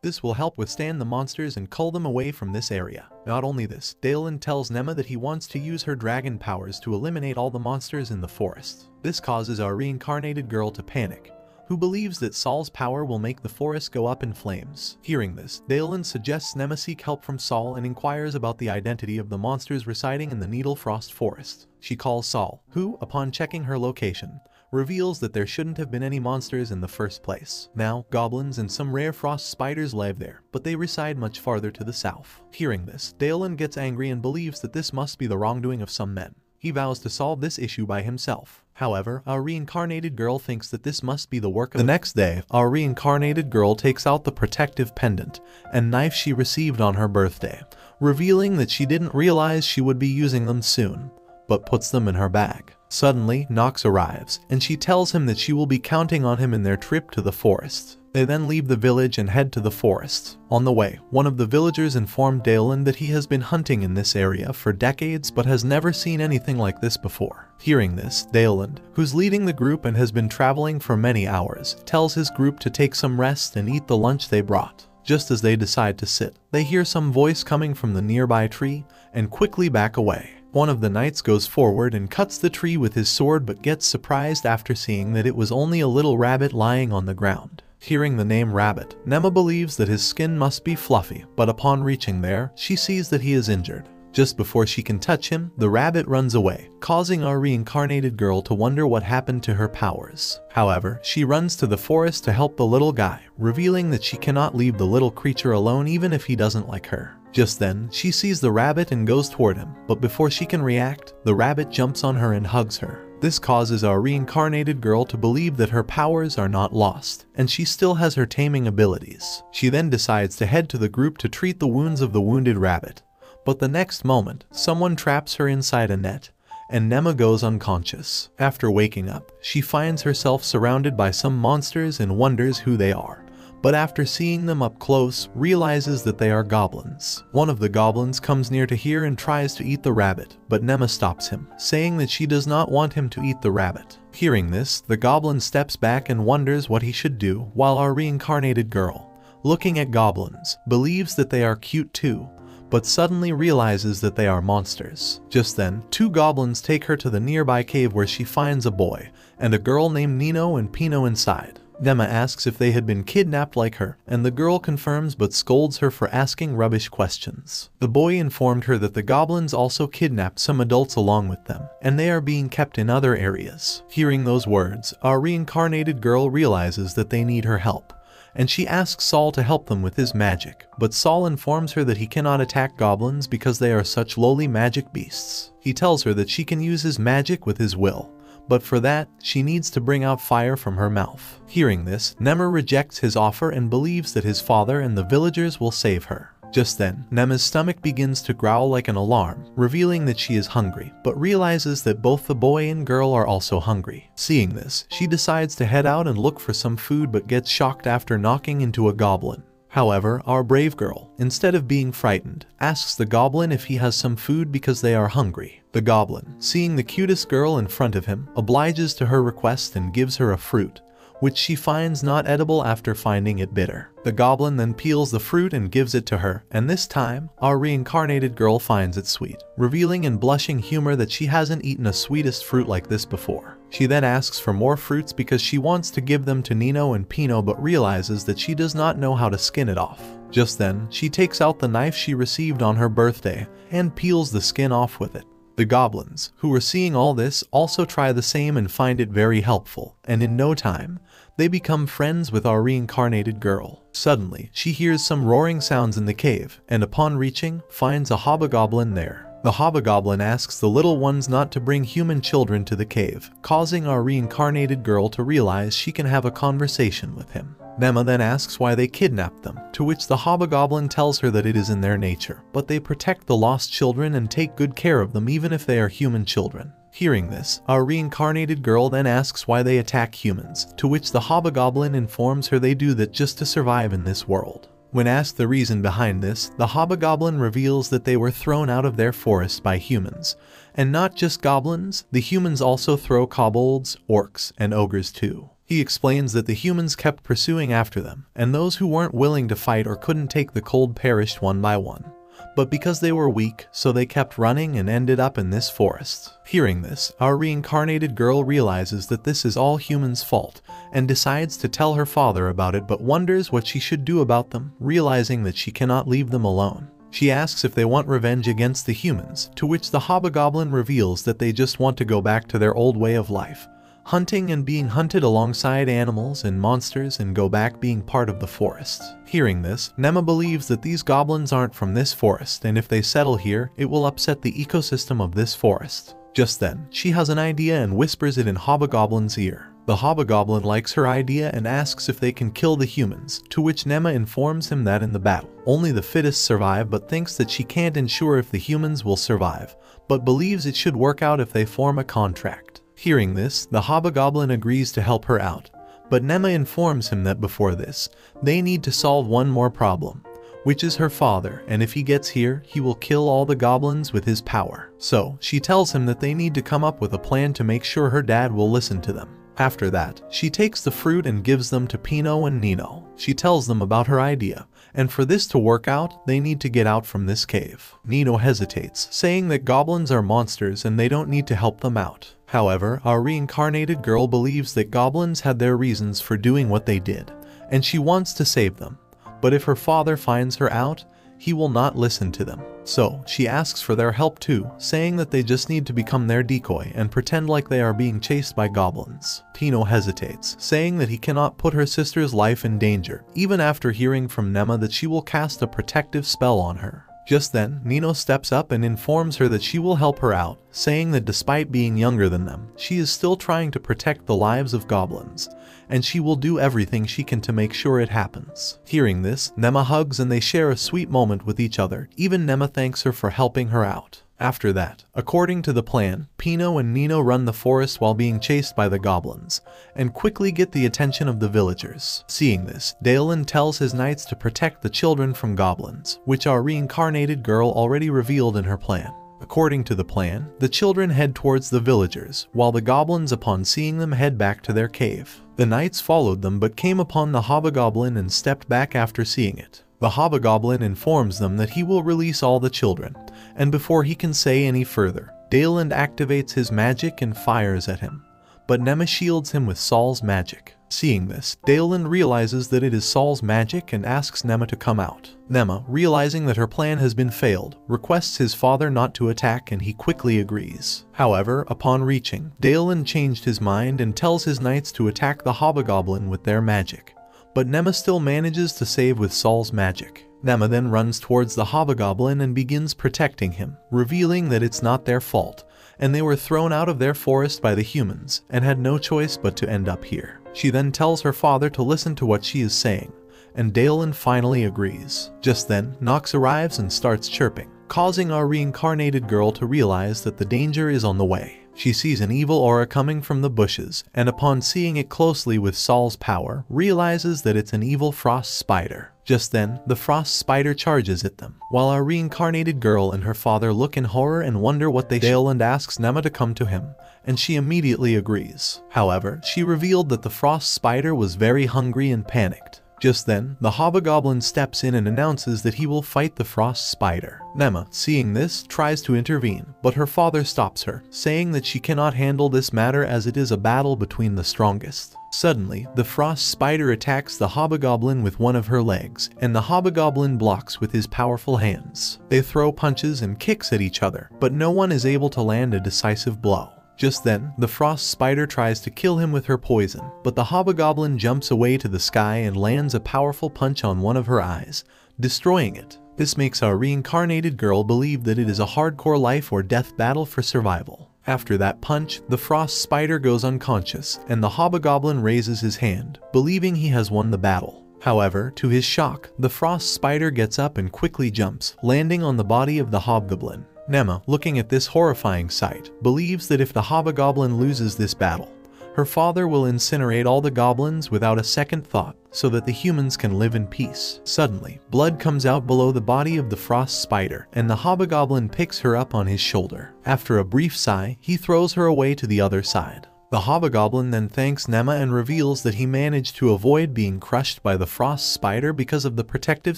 This will help withstand the monsters and cull them away from this area. Not only this, Daeland tells Nema that he wants to use her dragon powers to eliminate all the monsters in the forest. This causes our reincarnated girl to panic, who believes that Saul's power will make the forest go up in flames. Hearing this, Daeland suggests Nema seek help from Saul and inquires about the identity of the monsters residing in the Needle Frost Forest. She calls Saul, who, upon checking her location, reveals that there shouldn't have been any monsters in the first place. Now, goblins and some rare frost spiders live there, but they reside much farther to the south. Hearing this, Daeland gets angry and believes that this must be the wrongdoing of some men. He vows to solve this issue by himself. However, our reincarnated girl thinks that this must be the work of the next day. Our reincarnated girl takes out the protective pendant and knife she received on her birthday, revealing that she didn't realize she would be using them soon, but puts them in her bag. Suddenly, Nox arrives, and she tells him that she will be counting on him in their trip to the forest. They then leave the village and head to the forest. On the way, one of the villagers informed Daeland that he has been hunting in this area for decades but has never seen anything like this before. Hearing this, Daeland, who's leading the group and has been traveling for many hours, tells his group to take some rest and eat the lunch they brought. Just as they decide to sit, they hear some voice coming from the nearby tree and quickly back away. One of the knights goes forward and cuts the tree with his sword but gets surprised after seeing that it was only a little rabbit lying on the ground. Hearing the name Rabbit, Nema believes that his skin must be fluffy, but upon reaching there, she sees that he is injured. Just before she can touch him, the rabbit runs away, causing our reincarnated girl to wonder what happened to her powers. However, she runs to the forest to help the little guy, revealing that she cannot leave the little creature alone even if he doesn't like her. Just then, she sees the rabbit and goes toward him, but before she can react, the rabbit jumps on her and hugs her. This causes our reincarnated girl to believe that her powers are not lost, and she still has her taming abilities. She then decides to head to the group to treat the wounds of the wounded rabbit. But the next moment, someone traps her inside a net, and Nema goes unconscious. After waking up, she finds herself surrounded by some monsters and wonders who they are. But after seeing them up close, realizes that they are goblins. One of the goblins comes near to her and tries to eat the rabbit, but Nema stops him, saying that she does not want him to eat the rabbit. Hearing this, the goblin steps back and wonders what he should do, while our reincarnated girl, looking at goblins, believes that they are cute too, but suddenly realizes that they are monsters. Just then, two goblins take her to the nearby cave where she finds a boy and a girl named Nino and Pino inside. Nema asks if they had been kidnapped like her, and the girl confirms but scolds her for asking rubbish questions. The boy informed her that the goblins also kidnapped some adults along with them, and they are being kept in other areas. Hearing those words, our reincarnated girl realizes that they need her help, and she asks Saul to help them with his magic, but Saul informs her that he cannot attack goblins because they are such lowly magic beasts. He tells her that she can use his magic with his will, but for that, she needs to bring out fire from her mouth. Hearing this, Nema rejects his offer and believes that his father and the villagers will save her. Just then, Nema's stomach begins to growl like an alarm, revealing that she is hungry, but realizes that both the boy and girl are also hungry. Seeing this, she decides to head out and look for some food but gets shocked after knocking into a goblin. However, our brave girl, instead of being frightened, asks the goblin if he has some food because they are hungry. The goblin, seeing the cutest girl in front of him, obliges to her request and gives her a fruit, which she finds not edible after finding it bitter. The goblin then peels the fruit and gives it to her, and this time, our reincarnated girl finds it sweet, revealing in blushing humor that she hasn't eaten a sweetest fruit like this before. She then asks for more fruits because she wants to give them to Nino and Pino but realizes that she does not know how to skin it off. Just then, she takes out the knife she received on her birthday and peels the skin off with it. The goblins, who are seeing all this, also try the same and find it very helpful, and in no time, they become friends with our reincarnated girl. Suddenly, she hears some roaring sounds in the cave, and upon reaching, finds a hobgoblin there. The hobgoblin asks the little ones not to bring human children to the cave, causing our reincarnated girl to realize she can have a conversation with him. Nema then asks why they kidnapped them, to which the hobgoblin tells her that it is in their nature, but they protect the lost children and take good care of them even if they are human children. Hearing this, our reincarnated girl then asks why they attack humans, to which the hobgoblin informs her they do that just to survive in this world. When asked the reason behind this, the hobgoblin reveals that they were thrown out of their forest by humans. And not just goblins, the humans also throw kobolds, orcs, and ogres too. He explains that the humans kept pursuing after them, and those who weren't willing to fight or couldn't take the cold perished one by one. But because they were weak, so they kept running and ended up in this forest. Hearing this, our reincarnated girl realizes that this is all humans' fault, and decides to tell her father about it but wonders what she should do about them, realizing that she cannot leave them alone. She asks if they want revenge against the humans, to which the hobgoblin reveals that they just want to go back to their old way of life, hunting and being hunted alongside animals and monsters and go back being part of the forest. Hearing this, Nema believes that these goblins aren't from this forest, and if they settle here, it will upset the ecosystem of this forest. Just then, she has an idea and whispers it in Hobgoblin's ear. The Hobgoblin likes her idea and asks if they can kill the humans, to which Nema informs him that in the battle, only the fittest survive but thinks that she can't ensure if the humans will survive, but believes it should work out if they form a contract. Hearing this, the Hobgoblin agrees to help her out, but Nema informs him that before this, they need to solve one more problem, which is her father, and if he gets here, he will kill all the goblins with his power. So, she tells him that they need to come up with a plan to make sure her dad will listen to them. After that, she takes the fruit and gives them to Pino and Nino. She tells them about her idea, and for this to work out, they need to get out from this cave. Nino hesitates, saying that goblins are monsters and they don't need to help them out. However, our reincarnated girl believes that goblins had their reasons for doing what they did, and she wants to save them. But if her father finds her out, he will not listen to them. So, she asks for their help too, saying that they just need to become their decoy and pretend like they are being chased by goblins. Tino hesitates, saying that he cannot put her sister's life in danger, even after hearing from Nema that she will cast a protective spell on her. Just then, Nino steps up and informs her that she will help her out, saying that despite being younger than them, she is still trying to protect the lives of goblins, and she will do everything she can to make sure it happens. Hearing this, Nema hugs and they share a sweet moment with each other. Even Nema thanks her for helping her out. After that, according to the plan, Pino and Nino run the forest while being chased by the goblins, and quickly get the attention of the villagers. Seeing this, Dalen tells his knights to protect the children from goblins, which our reincarnated girl already revealed in her plan. According to the plan, the children head towards the villagers, while the goblins upon seeing them head back to their cave. The knights followed them but came upon the hobgoblin and stepped back after seeing it. The hobgoblin informs them that he will release all the children, and before he can say any further, Dalen activates his magic and fires at him, but Nema shields him with Saul's magic. Seeing this, Dalen realizes that it is Saul's magic and asks Nema to come out. Nema, realizing that her plan has been failed, requests his father not to attack and he quickly agrees. However, upon reaching, Dalen changed his mind and tells his knights to attack the hobgoblin with their magic. But Nema still manages to save with Saul's magic. Nema then runs towards the hobgoblin and begins protecting him, revealing that it's not their fault, and they were thrown out of their forest by the humans, and had no choice but to end up here. She then tells her father to listen to what she is saying, and Dalen finally agrees. Just then, Nox arrives and starts chirping, causing our reincarnated girl to realize that the danger is on the way. She sees an evil aura coming from the bushes, and upon seeing it closely with Saul's power, realizes that it's an evil frost spider. Just then, the frost spider charges at them, while our reincarnated girl and her father look in horror and wonder what they Dalen asks Nema to come to him, and she immediately agrees. However, she revealed that the frost spider was very hungry and panicked. Just then, the hobgoblin steps in and announces that he will fight the frost spider. Nema, seeing this, tries to intervene, but her father stops her, saying that she cannot handle this matter as it is a battle between the strongest. Suddenly, the frost spider attacks the hobgoblin with one of her legs, and the hobgoblin blocks with his powerful hands. They throw punches and kicks at each other, but no one is able to land a decisive blow. Just then, the frost spider tries to kill him with her poison, but the hobgoblin jumps away to the sky and lands a powerful punch on one of her eyes, destroying it. This makes our reincarnated girl believe that it is a hardcore life or death battle for survival. After that punch, the frost spider goes unconscious, and the hobgoblin raises his hand, believing he has won the battle. However, to his shock, the frost spider gets up and quickly jumps, landing on the body of the hobgoblin. Nema, looking at this horrifying sight, believes that if the hobgoblin loses this battle, her father will incinerate all the goblins without a second thought, so that the humans can live in peace. Suddenly, blood comes out below the body of the frost spider, and the hobgoblin picks her up on his shoulder. After a brief sigh, he throws her away to the other side. The hobgoblin then thanks Nema and reveals that he managed to avoid being crushed by the frost spider because of the protective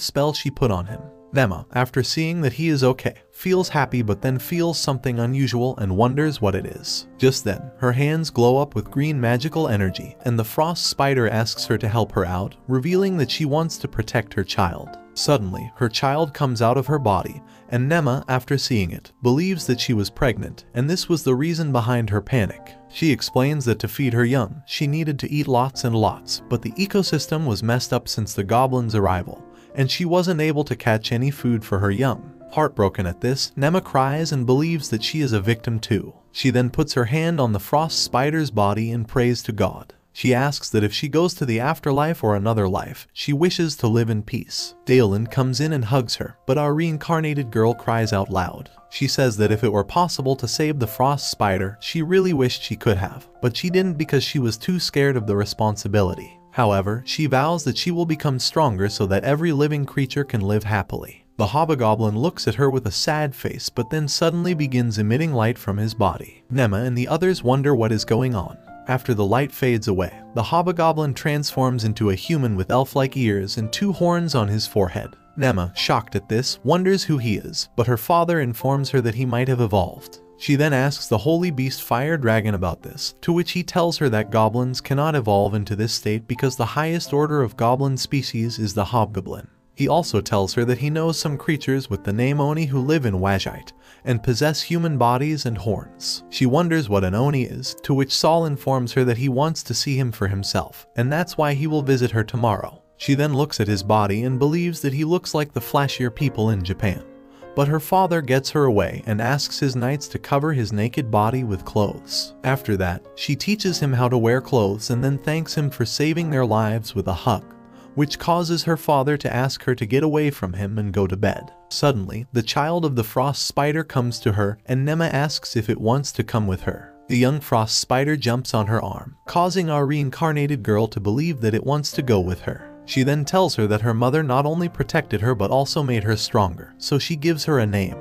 spell she put on him. Nema, after seeing that he is okay, feels happy but then feels something unusual and wonders what it is. Just then, her hands glow up with green magical energy, and the frost spider asks her to help her out, revealing that she wants to protect her child. Suddenly, her child comes out of her body, and Nema, after seeing it, believes that she was pregnant, and this was the reason behind her panic. She explains that to feed her young, she needed to eat lots and lots, but the ecosystem was messed up since the goblin's arrival, and she wasn't able to catch any food for her young. Heartbroken at this, Nema cries and believes that she is a victim too. She then puts her hand on the frost spider's body and prays to God. She asks that if she goes to the afterlife or another life, she wishes to live in peace. Dalen comes in and hugs her, but our reincarnated girl cries out loud. She says that if it were possible to save the frost spider, she really wished she could have, but she didn't because she was too scared of the responsibility. However, she vows that she will become stronger so that every living creature can live happily. The hobgoblin looks at her with a sad face but then suddenly begins emitting light from his body. Nema and the others wonder what is going on. After the light fades away, the hobgoblin transforms into a human with elf-like ears and 2 horns on his forehead. Nema, shocked at this, wonders who he is, but her father informs her that he might have evolved. She then asks the holy beast Fire Dragon about this, to which he tells her that goblins cannot evolve into this state because the highest order of goblin species is the hobgoblin. He also tells her that he knows some creatures with the name Oni who live in Wajite and possess human bodies and horns. She wonders what an Oni is, to which Saul informs her that he wants to see him for himself, and that's why he will visit her tomorrow. She then looks at his body and believes that he looks like the flashier people in Japan. But her father gets her away and asks his knights to cover his naked body with clothes. After that, she teaches him how to wear clothes and then thanks him for saving their lives with a hug, which causes her father to ask her to get away from him and go to bed. Suddenly, the child of the frost spider comes to her and Nema asks if it wants to come with her. The young frost spider jumps on her arm, causing our reincarnated girl to believe that it wants to go with her. She then tells her that her mother not only protected her but also made her stronger, so she gives her a name,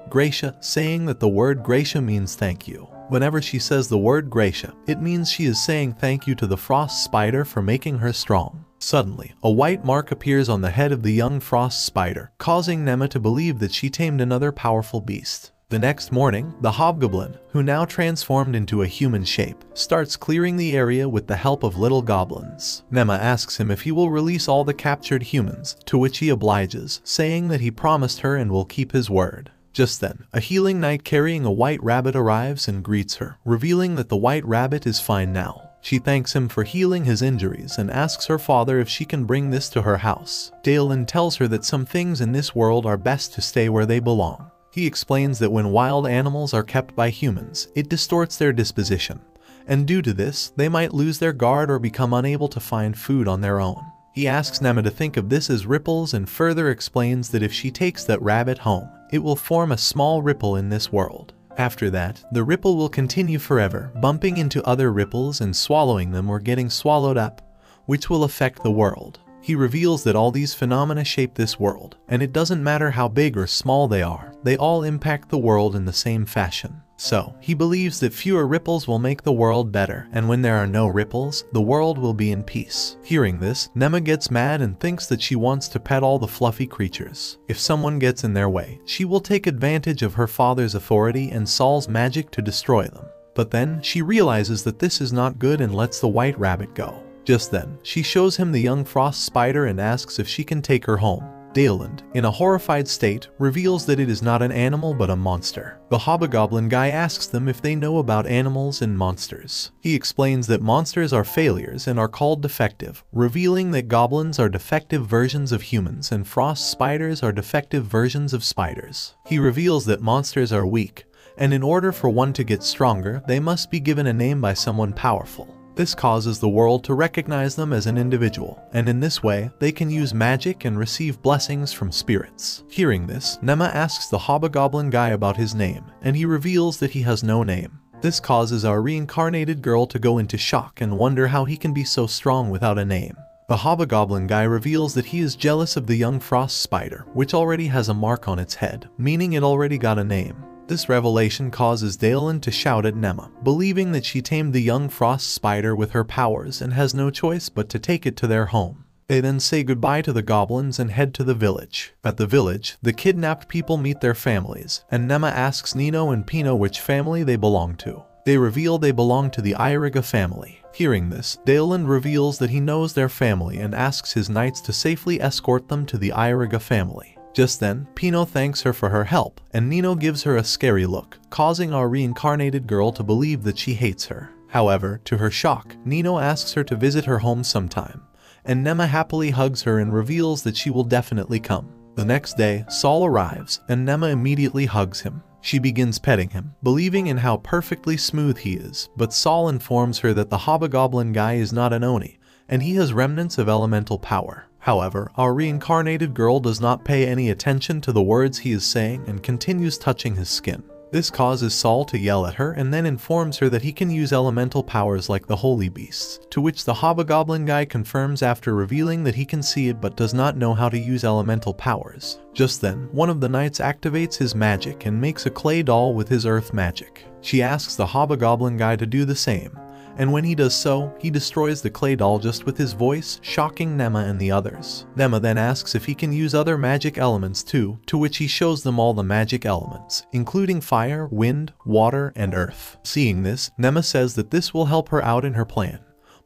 Gracia, saying that the word Gracia means thank you. Whenever she says the word Gracia, it means she is saying thank you to the frost spider for making her strong. Suddenly, a white mark appears on the head of the young frost spider, causing Nema to believe that she tamed another powerful beast. The next morning, the hobgoblin, who now transformed into a human shape, starts clearing the area with the help of little goblins. Nema asks him if he will release all the captured humans, to which he obliges, saying that he promised her and will keep his word. Just then, a healing knight carrying a white rabbit arrives and greets her, revealing that the white rabbit is fine now. She thanks him for healing his injuries and asks her father if she can bring this to her house. Dalen tells her that some things in this world are best to stay where they belong. He explains that when wild animals are kept by humans, it distorts their disposition, and due to this, they might lose their guard or become unable to find food on their own. He asks Nema to think of this as ripples and further explains that if she takes that rabbit home, it will form a small ripple in this world. After that, the ripple will continue forever, bumping into other ripples and swallowing them or getting swallowed up, which will affect the world. He reveals that all these phenomena shape this world, and it doesn't matter how big or small they are, they all impact the world in the same fashion. So, he believes that fewer ripples will make the world better, and when there are no ripples, the world will be in peace. Hearing this, Nema gets mad and thinks that she wants to pet all the fluffy creatures. If someone gets in their way, she will take advantage of her father's authority and Saul's magic to destroy them. But then, she realizes that this is not good and lets the white rabbit go. Just then, she shows him the young frost spider and asks if she can take her home. Daeland, in a horrified state, reveals that it is not an animal but a monster. The hobgoblin guy asks them if they know about animals and monsters. He explains that monsters are failures and are called defective, revealing that goblins are defective versions of humans and frost spiders are defective versions of spiders. He reveals that monsters are weak, and in order for one to get stronger, they must be given a name by someone powerful. This causes the world to recognize them as an individual, and in this way, they can use magic and receive blessings from spirits. Hearing this, Nema asks the hobgoblin guy about his name, and he reveals that he has no name. This causes our reincarnated girl to go into shock and wonder how he can be so strong without a name. The hobgoblin guy reveals that he is jealous of the young frost spider, which already has a mark on its head, meaning it already got a name. This revelation causes Daeland to shout at Nema, believing that she tamed the young frost spider with her powers and has no choice but to take it to their home. They then say goodbye to the goblins and head to the village. At the village, the kidnapped people meet their families, and Nema asks Nino and Pino which family they belong to. They reveal they belong to the Iriga family. Hearing this, Daeland reveals that he knows their family and asks his knights to safely escort them to the Iriga family. Just then, Pino thanks her for her help, and Nino gives her a scary look, causing our reincarnated girl to believe that she hates her. However, to her shock, Nino asks her to visit her home sometime, and Nema happily hugs her and reveals that she will definitely come. The next day, Saul arrives, and Nema immediately hugs him. She begins petting him, believing in how perfectly smooth he is, but Saul informs her that the hobgoblin guy is not an Oni, and he has remnants of elemental power. However, our reincarnated girl does not pay any attention to the words he is saying and continues touching his skin. This causes Saul to yell at her and then informs her that he can use elemental powers like the holy beasts, to which the hobgoblin guy confirms after revealing that he can see it but does not know how to use elemental powers. Just then, one of the knights activates his magic and makes a clay doll with his earth magic. She asks the hobgoblin guy to do the same, and when he does so, he destroys the clay doll just with his voice, shocking Nema and the others. Nema then asks if he can use other magic elements too, to which he shows them all the magic elements, including fire, wind, water, and earth. Seeing this, Nema says that this will help her out in her plan.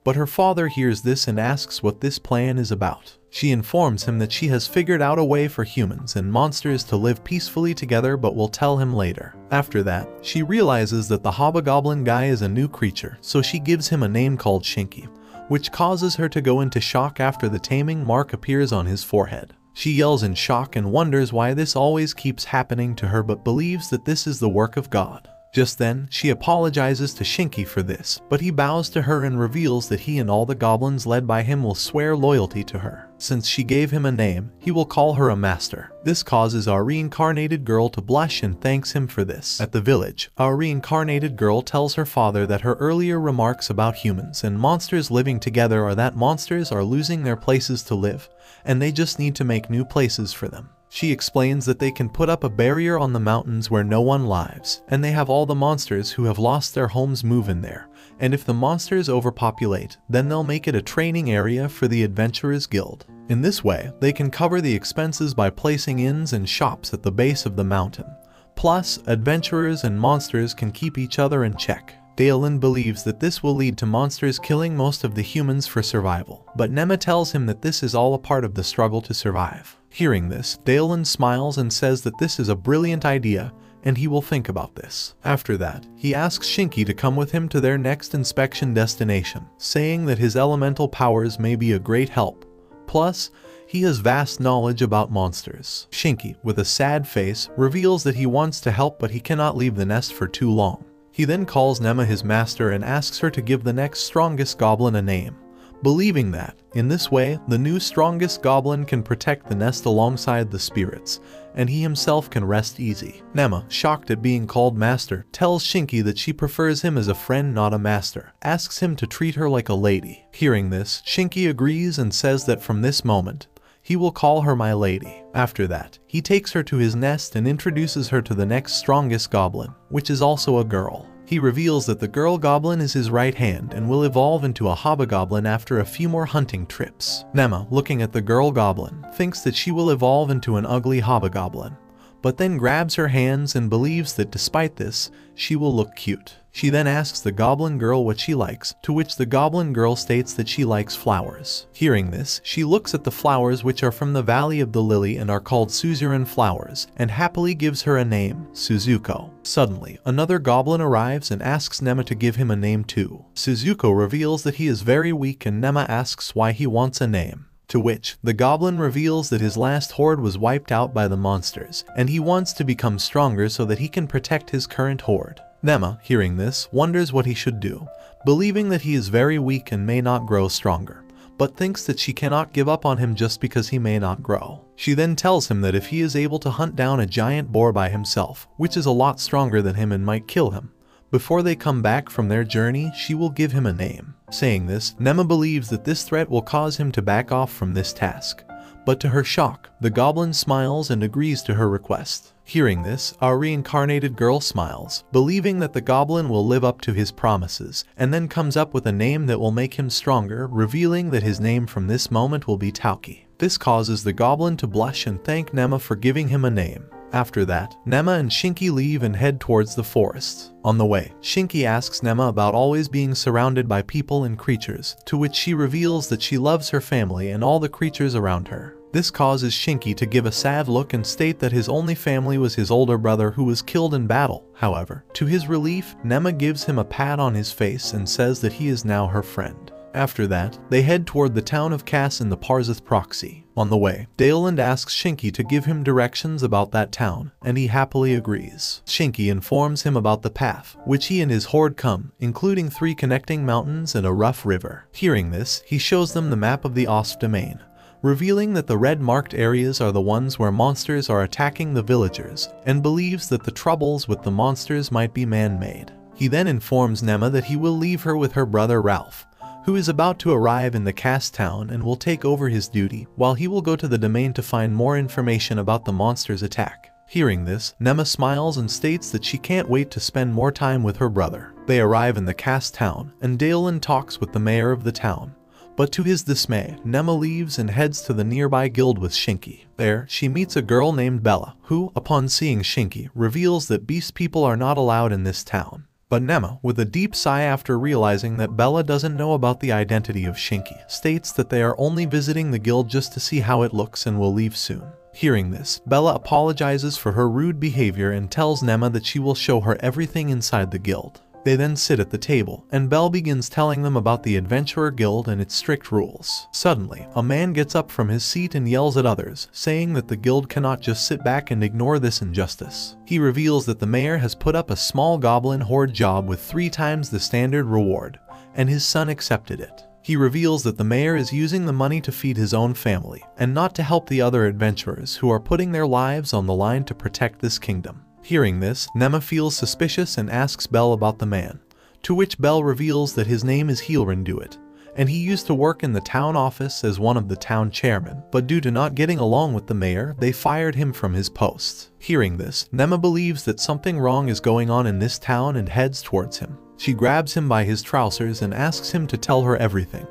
But her father hears this and asks what this plan is about. She informs him that she has figured out a way for humans and monsters to live peacefully together but will tell him later. After that, she realizes that the hobgoblin guy is a new creature, so she gives him a name called Shinki, which causes her to go into shock after the taming mark appears on his forehead. She yells in shock and wonders why this always keeps happening to her but believes that this is the work of God. Just then, she apologizes to Shinki for this, but he bows to her and reveals that he and all the goblins led by him will swear loyalty to her. Since she gave him a name, he will call her a master. This causes our reincarnated girl to blush and thanks him for this. At the village, our reincarnated girl tells her father that her earlier remarks about humans and monsters living together are that monsters are losing their places to live, and they just need to make new places for them. She explains that they can put up a barrier on the mountains where no one lives, and they have all the monsters who have lost their homes move in there, and if the monsters overpopulate, then they'll make it a training area for the Adventurers Guild. In this way, they can cover the expenses by placing inns and shops at the base of the mountain. Plus, adventurers and monsters can keep each other in check. Daeland believes that this will lead to monsters killing most of the humans for survival, but Nema tells him that this is all a part of the struggle to survive. Hearing this, Daeland smiles and says that this is a brilliant idea and he will think about this. After that, he asks Shinki to come with him to their next inspection destination, saying that his elemental powers may be a great help. Plus, he has vast knowledge about monsters. Shinki, with a sad face, reveals that he wants to help but he cannot leave the nest for too long. He then calls Nema his master and asks her to give the next strongest goblin a name, believing that, in this way, the new strongest goblin can protect the nest alongside the spirits, and he himself can rest easy. Nema, shocked at being called master, tells Shinki that she prefers him as a friend not a master, asks him to treat her like a lady. Hearing this, Shinki agrees and says that from this moment, he will call her my lady. After that, he takes her to his nest and introduces her to the next strongest goblin, which is also a girl. He reveals that the girl goblin is his right hand and will evolve into a hobgoblin after a few more hunting trips. Nema, looking at the girl goblin, thinks that she will evolve into an ugly hobgoblin, but then grabs her hands and believes that despite this, she will look cute. She then asks the goblin girl what she likes, to which the goblin girl states that she likes flowers. Hearing this, she looks at the flowers which are from the Valley of the Lily and are called suzerain flowers, and happily gives her a name, Suzuko. Suddenly, another goblin arrives and asks Nema to give him a name too. Suzuko reveals that he is very weak and Nema asks why he wants a name. To which, the goblin reveals that his last horde was wiped out by the monsters, and he wants to become stronger so that he can protect his current horde. Nema, hearing this, wonders what he should do, believing that he is very weak and may not grow stronger, but thinks that she cannot give up on him just because he may not grow. She then tells him that if he is able to hunt down a giant boar by himself, which is a lot stronger than him and might kill him, before they come back from their journey, she will give him a name. Saying this, Nema believes that this threat will cause him to back off from this task. But to her shock, the goblin smiles and agrees to her request. Hearing this, our reincarnated girl smiles, believing that the goblin will live up to his promises, and then comes up with a name that will make him stronger, revealing that his name from this moment will be Tauki. This causes the goblin to blush and thank Nema for giving him a name. After that, Nema and Shinki leave and head towards the forest. On the way, Shinki asks Nema about always being surrounded by people and creatures, to which she reveals that she loves her family and all the creatures around her. This causes Shinki to give a sad look and state that his only family was his older brother who was killed in battle. However, to his relief, Nema gives him a pat on his face and says that he is now her friend. After that, they head toward the town of Cass in the Parzith proxy. On the way, Daleland asks Shinki to give him directions about that town, and he happily agrees. Shinki informs him about the path, which he and his horde come, including 3 connecting mountains and a rough river. Hearing this, he shows them the map of the Osf domain, revealing that the red marked areas are the ones where monsters are attacking the villagers, and believes that the troubles with the monsters might be man-made. He then informs Nema that he will leave her with her brother Ralph, who is about to arrive in the Cass town and will take over his duty, while he will go to the domain to find more information about the monster's attack. Hearing this, Nema smiles and states that she can't wait to spend more time with her brother. They arrive in the Cass town, and Daleland talks with the mayor of the town. But to his dismay, Nema leaves and heads to the nearby guild with Shinki. There, she meets a girl named Bella, who, upon seeing Shinki, reveals that beast people are not allowed in this town. But Nema, with a deep sigh after realizing that Bella doesn't know about the identity of Shinki, states that they are only visiting the guild just to see how it looks and will leave soon. Hearing this, Bella apologizes for her rude behavior and tells Nema that she will show her everything inside the guild. They then sit at the table, and Belle begins telling them about the Adventurer Guild and its strict rules. Suddenly, a man gets up from his seat and yells at others, saying that the guild cannot just sit back and ignore this injustice. He reveals that the mayor has put up a small goblin horde job with 3 times the standard reward, and his son accepted it. He reveals that the mayor is using the money to feed his own family, and not to help the other adventurers who are putting their lives on the line to protect this kingdom. Hearing this, Nema feels suspicious and asks Belle about the man, to which Belle reveals that his name is Heelrinduit, and he used to work in the town office as one of the town chairmen, but due to not getting along with the mayor, they fired him from his post. Hearing this, Nema believes that something wrong is going on in this town and heads towards him. She grabs him by his trousers and asks him to tell her everything,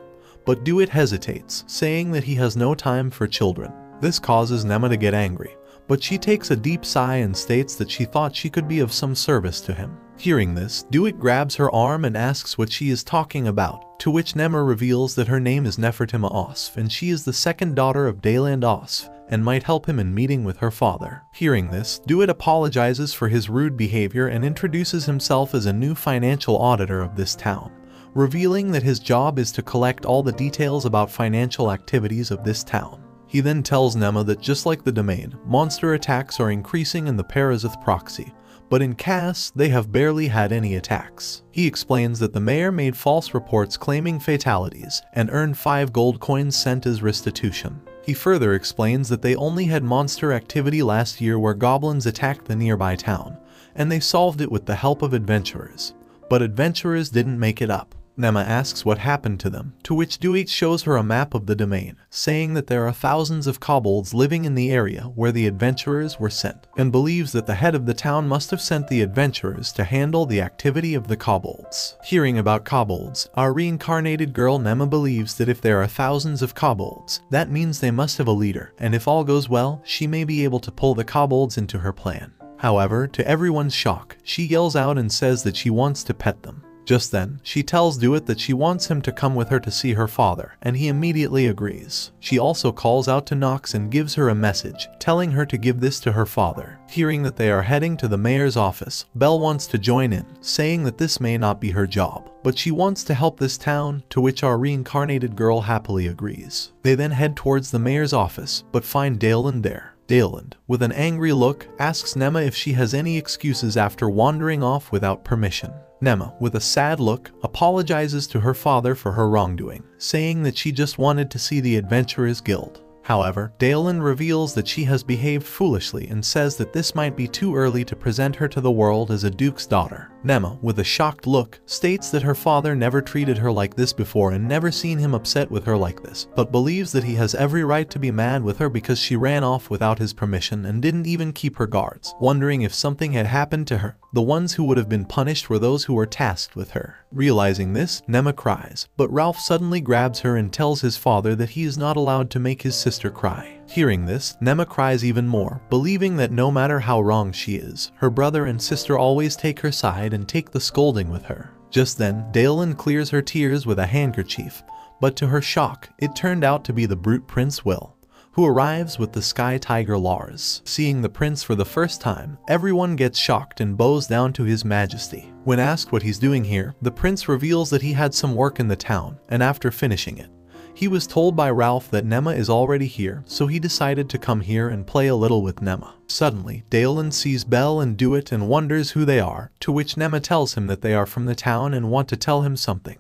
but Duit hesitates, saying that he has no time for children. This causes Nema to get angry, but she takes a deep sigh and states that she thought she could be of some service to him. Hearing this, Duit grabs her arm and asks what she is talking about, to which Nema reveals that her name is Nefertima Osf and she is the second daughter of Dayland Osf and might help him in meeting with her father. Hearing this, Duit apologizes for his rude behavior and introduces himself as a new financial auditor of this town, revealing that his job is to collect all the details about financial activities of this town. He then tells Nema that just like the domain, monster attacks are increasing in the Parazith proxy, but in Cass, they have barely had any attacks. He explains that the mayor made false reports claiming fatalities and earned 5 gold coins sent as restitution. He further explains that they only had monster activity last year where goblins attacked the nearby town, and they solved it with the help of adventurers. But adventurers didn't make it up. Nema asks what happened to them, to which Duet shows her a map of the domain, saying that there are thousands of kobolds living in the area where the adventurers were sent, and believes that the head of the town must have sent the adventurers to handle the activity of the kobolds. Hearing about kobolds, our reincarnated girl Nema believes that if there are thousands of kobolds, that means they must have a leader, and if all goes well, she may be able to pull the kobolds into her plan. However, to everyone's shock, she yells out and says that she wants to pet them. Just then, she tells Duet that she wants him to come with her to see her father, and he immediately agrees. She also calls out to Nox and gives her a message, telling her to give this to her father. Hearing that they are heading to the mayor's office, Belle wants to join in, saying that this may not be her job, but she wants to help this town, to which our reincarnated girl happily agrees. They then head towards the mayor's office, but find Daeland there. Daeland, with an angry look, asks Nema if she has any excuses after wandering off without permission. Nema, with a sad look, apologizes to her father for her wrongdoing, saying that she just wanted to see the Adventurers Guild. However, Daeland reveals that she has behaved foolishly and says that this might be too early to present her to the world as a duke's daughter. Nema, with a shocked look, states that her father never treated her like this before and never seen him upset with her like this, but believes that he has every right to be mad with her because she ran off without his permission and didn't even keep her guards, wondering if something had happened to her. The ones who would have been punished were those who were tasked with her. Realizing this, Nema cries, but Ralph suddenly grabs her and tells his father that he is not allowed to make his sister cry. Hearing this, Nema cries even more, believing that no matter how wrong she is, her brother and sister always take her side and take the scolding with her. Just then, Daeland clears her tears with a handkerchief, but to her shock, it turned out to be the brute Prince Will, who arrives with the sky tiger Lars. Seeing the prince for the first time, everyone gets shocked and bows down to his majesty. When asked what he's doing here, the prince reveals that he had some work in the town, and after finishing it, he was told by Ralph that Nema is already here, so he decided to come here and play a little with Nema. Suddenly, Daeland sees Belle and Duet and wonders who they are, to which Nema tells him that they are from the town and want to tell him something,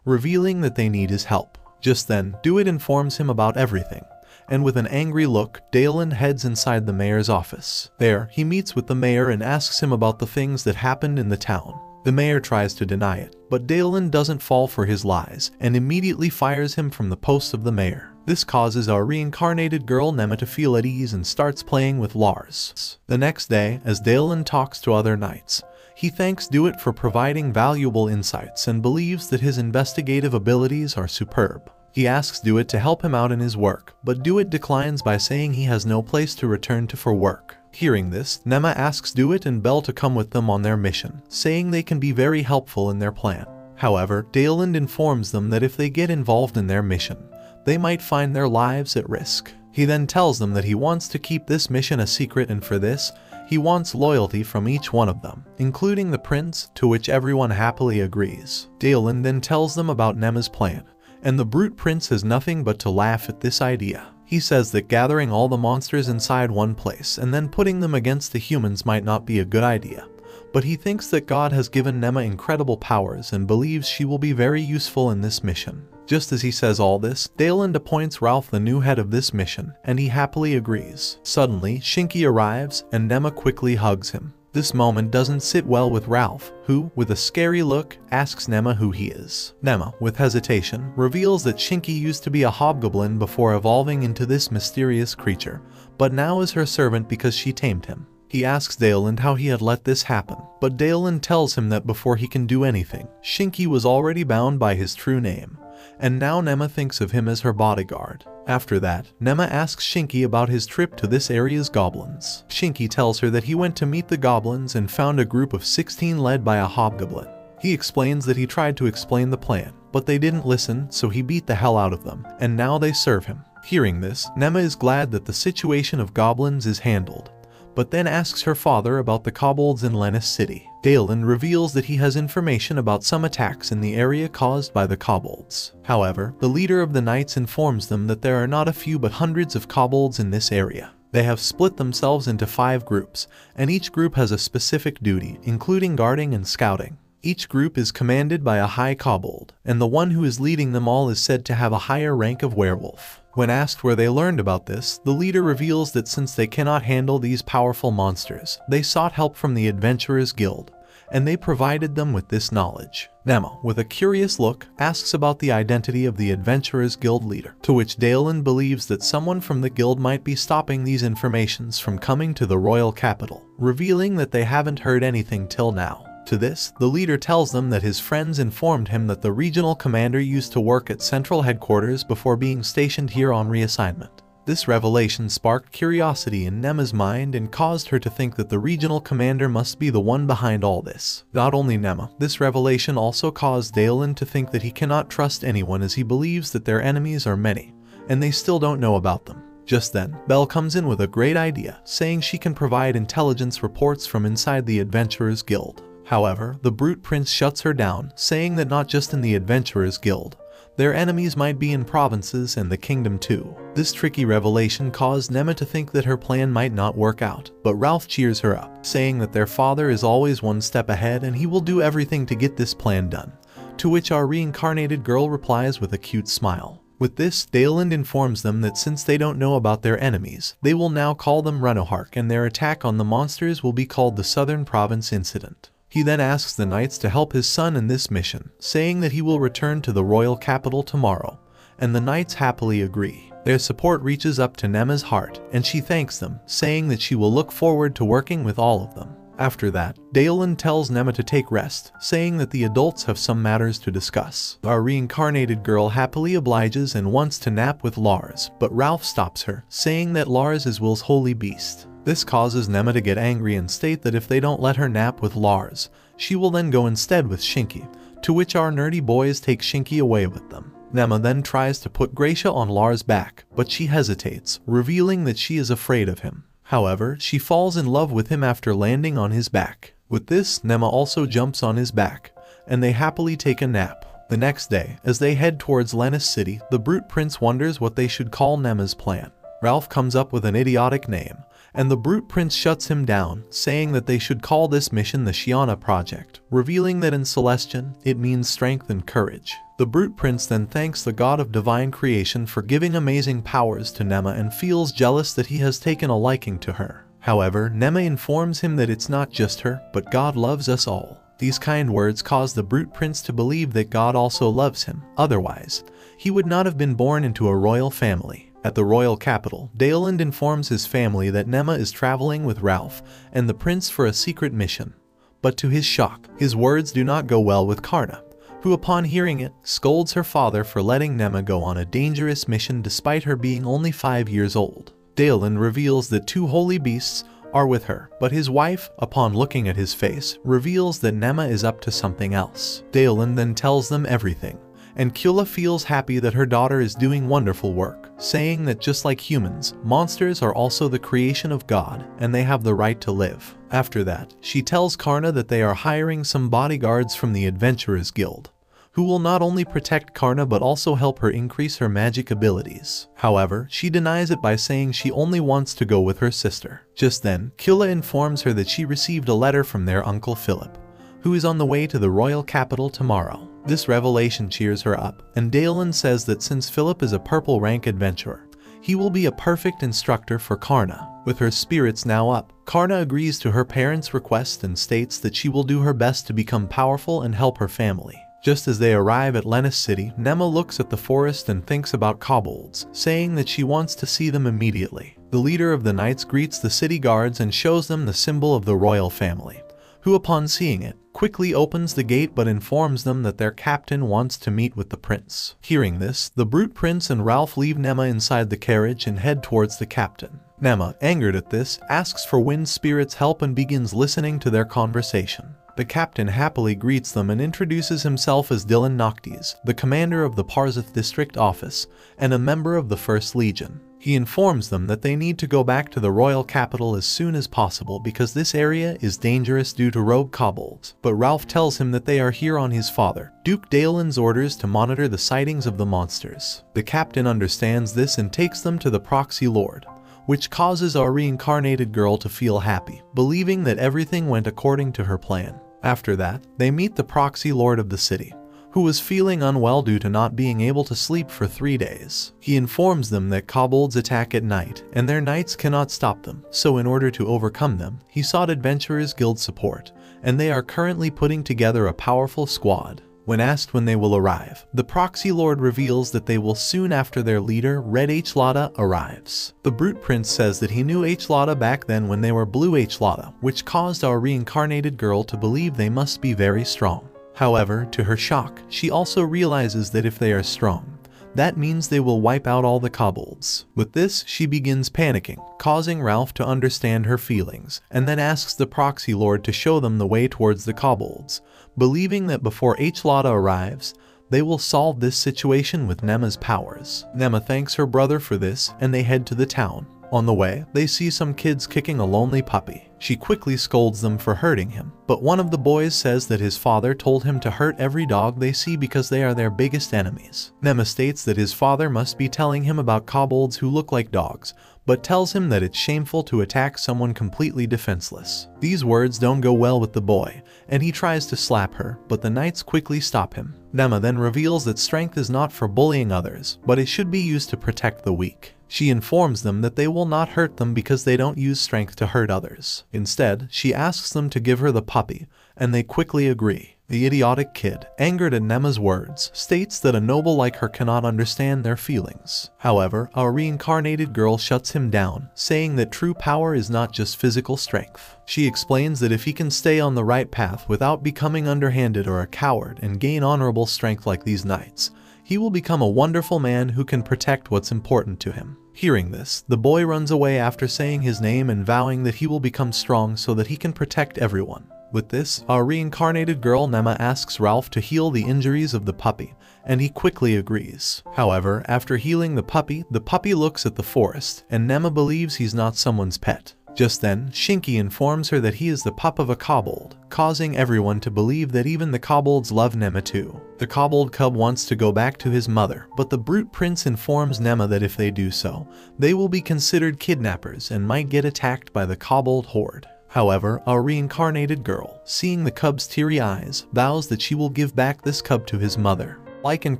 revealing that they need his help. Just then, Duet informs him about everything, and with an angry look, Daeland heads inside the mayor's office. There, he meets with the mayor and asks him about the things that happened in the town. The mayor tries to deny it, but Daeland doesn't fall for his lies and immediately fires him from the post of the mayor. This causes our reincarnated girl Nema to feel at ease and starts playing with Lars. The next day, as Daeland talks to other knights, he thanks Duet for providing valuable insights and believes that his investigative abilities are superb. He asks Duet to help him out in his work, but Duet declines by saying he has no place to return to for work. Hearing this, Nema asks Duet and Belle to come with them on their mission, saying they can be very helpful in their plan. However, Daeland informs them that if they get involved in their mission, they might find their lives at risk. He then tells them that he wants to keep this mission a secret, and for this, he wants loyalty from each one of them, including the prince, to which everyone happily agrees. Daeland then tells them about Nema's plan, and the brute prince has nothing but to laugh at this idea. He says that gathering all the monsters inside one place and then putting them against the humans might not be a good idea, but he thinks that God has given Nema incredible powers and believes she will be very useful in this mission. Just as he says all this, Daeland appoints Ralph the new head of this mission, and he happily agrees. Suddenly, Shinky arrives, and Nema quickly hugs him. This moment doesn't sit well with Ralph, who, with a scary look, asks Nema who he is. Nema, with hesitation, reveals that Shinky used to be a hobgoblin before evolving into this mysterious creature, but now is her servant because she tamed him. He asks Daeland how he had let this happen, but Daeland tells him that before he can do anything, Shinky was already bound by his true name, and now Nema thinks of him as her bodyguard. After that, Nema asks Shinky about his trip to this area's goblins. Shinky tells her that he went to meet the goblins and found a group of 16 led by a hobgoblin. He explains that he tried to explain the plan, but they didn't listen, so he beat the hell out of them, and now they serve him. Hearing this, Nema is glad that the situation of goblins is handled, but then asks her father about the kobolds in Lennis City. Daeland reveals that he has information about some attacks in the area caused by the kobolds. However, the leader of the knights informs them that there are not a few but hundreds of kobolds in this area. They have split themselves into 5 groups, and each group has a specific duty, including guarding and scouting. Each group is commanded by a high kobold, and the one who is leading them all is said to have a higher rank of werewolf. When asked where they learned about this, the leader reveals that since they cannot handle these powerful monsters, they sought help from the Adventurers Guild, and they provided them with this knowledge. Nema, with a curious look, asks about the identity of the Adventurers Guild leader, to which Daelin believes that someone from the guild might be stopping these informations from coming to the royal capital, revealing that they haven't heard anything till now. To this, the leader tells them that his friends informed him that the regional commander used to work at central headquarters before being stationed here on reassignment. This revelation sparked curiosity in Nema's mind and caused her to think that the regional commander must be the one behind all this. Not only Nema, this revelation also caused Daelin to think that he cannot trust anyone, as he believes that their enemies are many, and they still don't know about them. Just then, Belle comes in with a great idea, saying she can provide intelligence reports from inside the Adventurers Guild. However, the Brute Prince shuts her down, saying that not just in the Adventurers Guild, their enemies might be in provinces and the kingdom too. This tricky revelation caused Nema to think that her plan might not work out, but Ralph cheers her up, saying that their father is always one step ahead and he will do everything to get this plan done, to which our reincarnated girl replies with a cute smile. With this, Daelin informs them that since they don't know about their enemies, they will now call them Renohark, and their attack on the monsters will be called the Southern Province Incident. He then asks the knights to help his son in this mission, saying that he will return to the royal capital tomorrow, and the knights happily agree. Their support reaches up to Nema's heart, and she thanks them, saying that she will look forward to working with all of them. After that, Daelin tells Nema to take rest, saying that the adults have some matters to discuss. Our reincarnated girl happily obliges and wants to nap with Lars, but Ralph stops her, saying that Lars is Will's holy beast. This causes Nema to get angry and state that if they don't let her nap with Lars, she will then go instead with Shinky, to which our nerdy boys take Shinky away with them. Nema then tries to put Gracia on Lars' back, but she hesitates, revealing that she is afraid of him. However, she falls in love with him after landing on his back. With this, Nema also jumps on his back, and they happily take a nap. The next day, as they head towards Lennis City, the Brute Prince wonders what they should call Nema's plan. Ralph comes up with an idiotic name, and the Brute Prince shuts him down, saying that they should call this mission the Shiana Project, revealing that in Celestian, it means strength and courage. The Brute Prince then thanks the god of divine creation for giving amazing powers to Nema and feels jealous that he has taken a liking to her. However, Nema informs him that it's not just her, but God loves us all. These kind words cause the Brute Prince to believe that God also loves him, otherwise, he would not have been born into a royal family. At the royal capital, Daelin informs his family that Nema is traveling with Ralph and the prince for a secret mission. But to his shock, his words do not go well with Karna, who upon hearing it, scolds her father for letting Nema go on a dangerous mission despite her being only 5 years old. Daelin reveals that 2 holy beasts are with her, but his wife, upon looking at his face, reveals that Nema is up to something else. Daelin then tells them everything, and Kula feels happy that her daughter is doing wonderful work, saying that just like humans, monsters are also the creation of God, and they have the right to live. After that, she tells Karna that they are hiring some bodyguards from the Adventurers Guild, who will not only protect Karna but also help her increase her magic abilities. However, she denies it by saying she only wants to go with her sister. Just then, Kula informs her that she received a letter from their uncle Philip, who is on the way to the royal capital tomorrow. This revelation cheers her up, and Daelin says that since Philip is a purple rank adventurer, he will be a perfect instructor for Karna. With her spirits now up, Karna agrees to her parents' request and states that she will do her best to become powerful and help her family. Just as they arrive at Lennis City, Nema looks at the forest and thinks about kobolds, saying that she wants to see them immediately. The leader of the knights greets the city guards and shows them the symbol of the royal family, who upon seeing it, quickly opens the gate but informs them that their captain wants to meet with the prince. Hearing this, the Brute Prince and Ralph leave Nema inside the carriage and head towards the captain. Nema, angered at this, asks for Wind Spirit's help and begins listening to their conversation. The captain happily greets them and introduces himself as Dylan Noctis, the commander of the Parzith District Office and a member of the 1st Legion. He informs them that they need to go back to the royal capital as soon as possible because this area is dangerous due to rogue kobolds. But Ralph tells him that they are here on his father, Duke Daelin's orders to monitor the sightings of the monsters. The captain understands this and takes them to the Proxy Lord, which causes our reincarnated girl to feel happy, believing that everything went according to her plan. After that, they meet the Proxy Lord of the city, who was feeling unwell due to not being able to sleep for 3 days. He informs them that kobolds attack at night, and their knights cannot stop them, so in order to overcome them, he sought Adventurers Guild support, and they are currently putting together a powerful squad. When asked when they will arrive, the proxy lord reveals that they will soon after their leader, Red H. Lotta, arrives. The Brute Prince says that he knew H. Lotta back then when they were Blue H. Lotta, which caused our reincarnated girl to believe they must be very strong. However, to her shock, she also realizes that if they are strong, that means they will wipe out all the kobolds. With this, she begins panicking, causing Ralph to understand her feelings, and then asks the proxy lord to show them the way towards the kobolds, believing that before H. Lotta arrives, they will solve this situation with Nema's powers. Nema thanks her brother for this, and they head to the town. On the way, they see some kids kicking a lonely puppy. She quickly scolds them for hurting him, but one of the boys says that his father told him to hurt every dog they see because they are their biggest enemies. Nema states that his father must be telling him about kobolds who look like dogs, but tells him that it's shameful to attack someone completely defenseless. These words don't go well with the boy, and he tries to slap her, but the knights quickly stop him. Nema then reveals that strength is not for bullying others, but it should be used to protect the weak. She informs them that they will not hurt them because they don't use strength to hurt others. Instead, she asks them to give her the puppy, and they quickly agree. The idiotic kid, angered at Nema's words, states that a noble like her cannot understand their feelings. However, our reincarnated girl shuts him down, saying that true power is not just physical strength. She explains that if he can stay on the right path without becoming underhanded or a coward and gain honorable strength like these knights, he will become a wonderful man who can protect what's important to him. Hearing this, the boy runs away after saying his name and vowing that he will become strong so that he can protect everyone. With this, our reincarnated girl Nema asks Ralph to heal the injuries of the puppy, and he quickly agrees. However, after healing the puppy looks at the forest, and Nema believes he's not someone's pet. Just then, Shinky informs her that he is the pup of a kobold, causing everyone to believe that even the kobolds love Nema too. The kobold cub wants to go back to his mother, but the Brute Prince informs Nema that if they do so, they will be considered kidnappers and might get attacked by the kobold horde. However, our reincarnated girl, seeing the cub's teary eyes, vows that she will give back this cub to his mother. Like and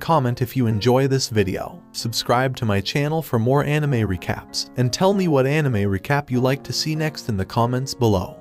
comment if you enjoy this video. Subscribe to my channel for more anime recaps, and tell me what anime recap you like to see next in the comments below.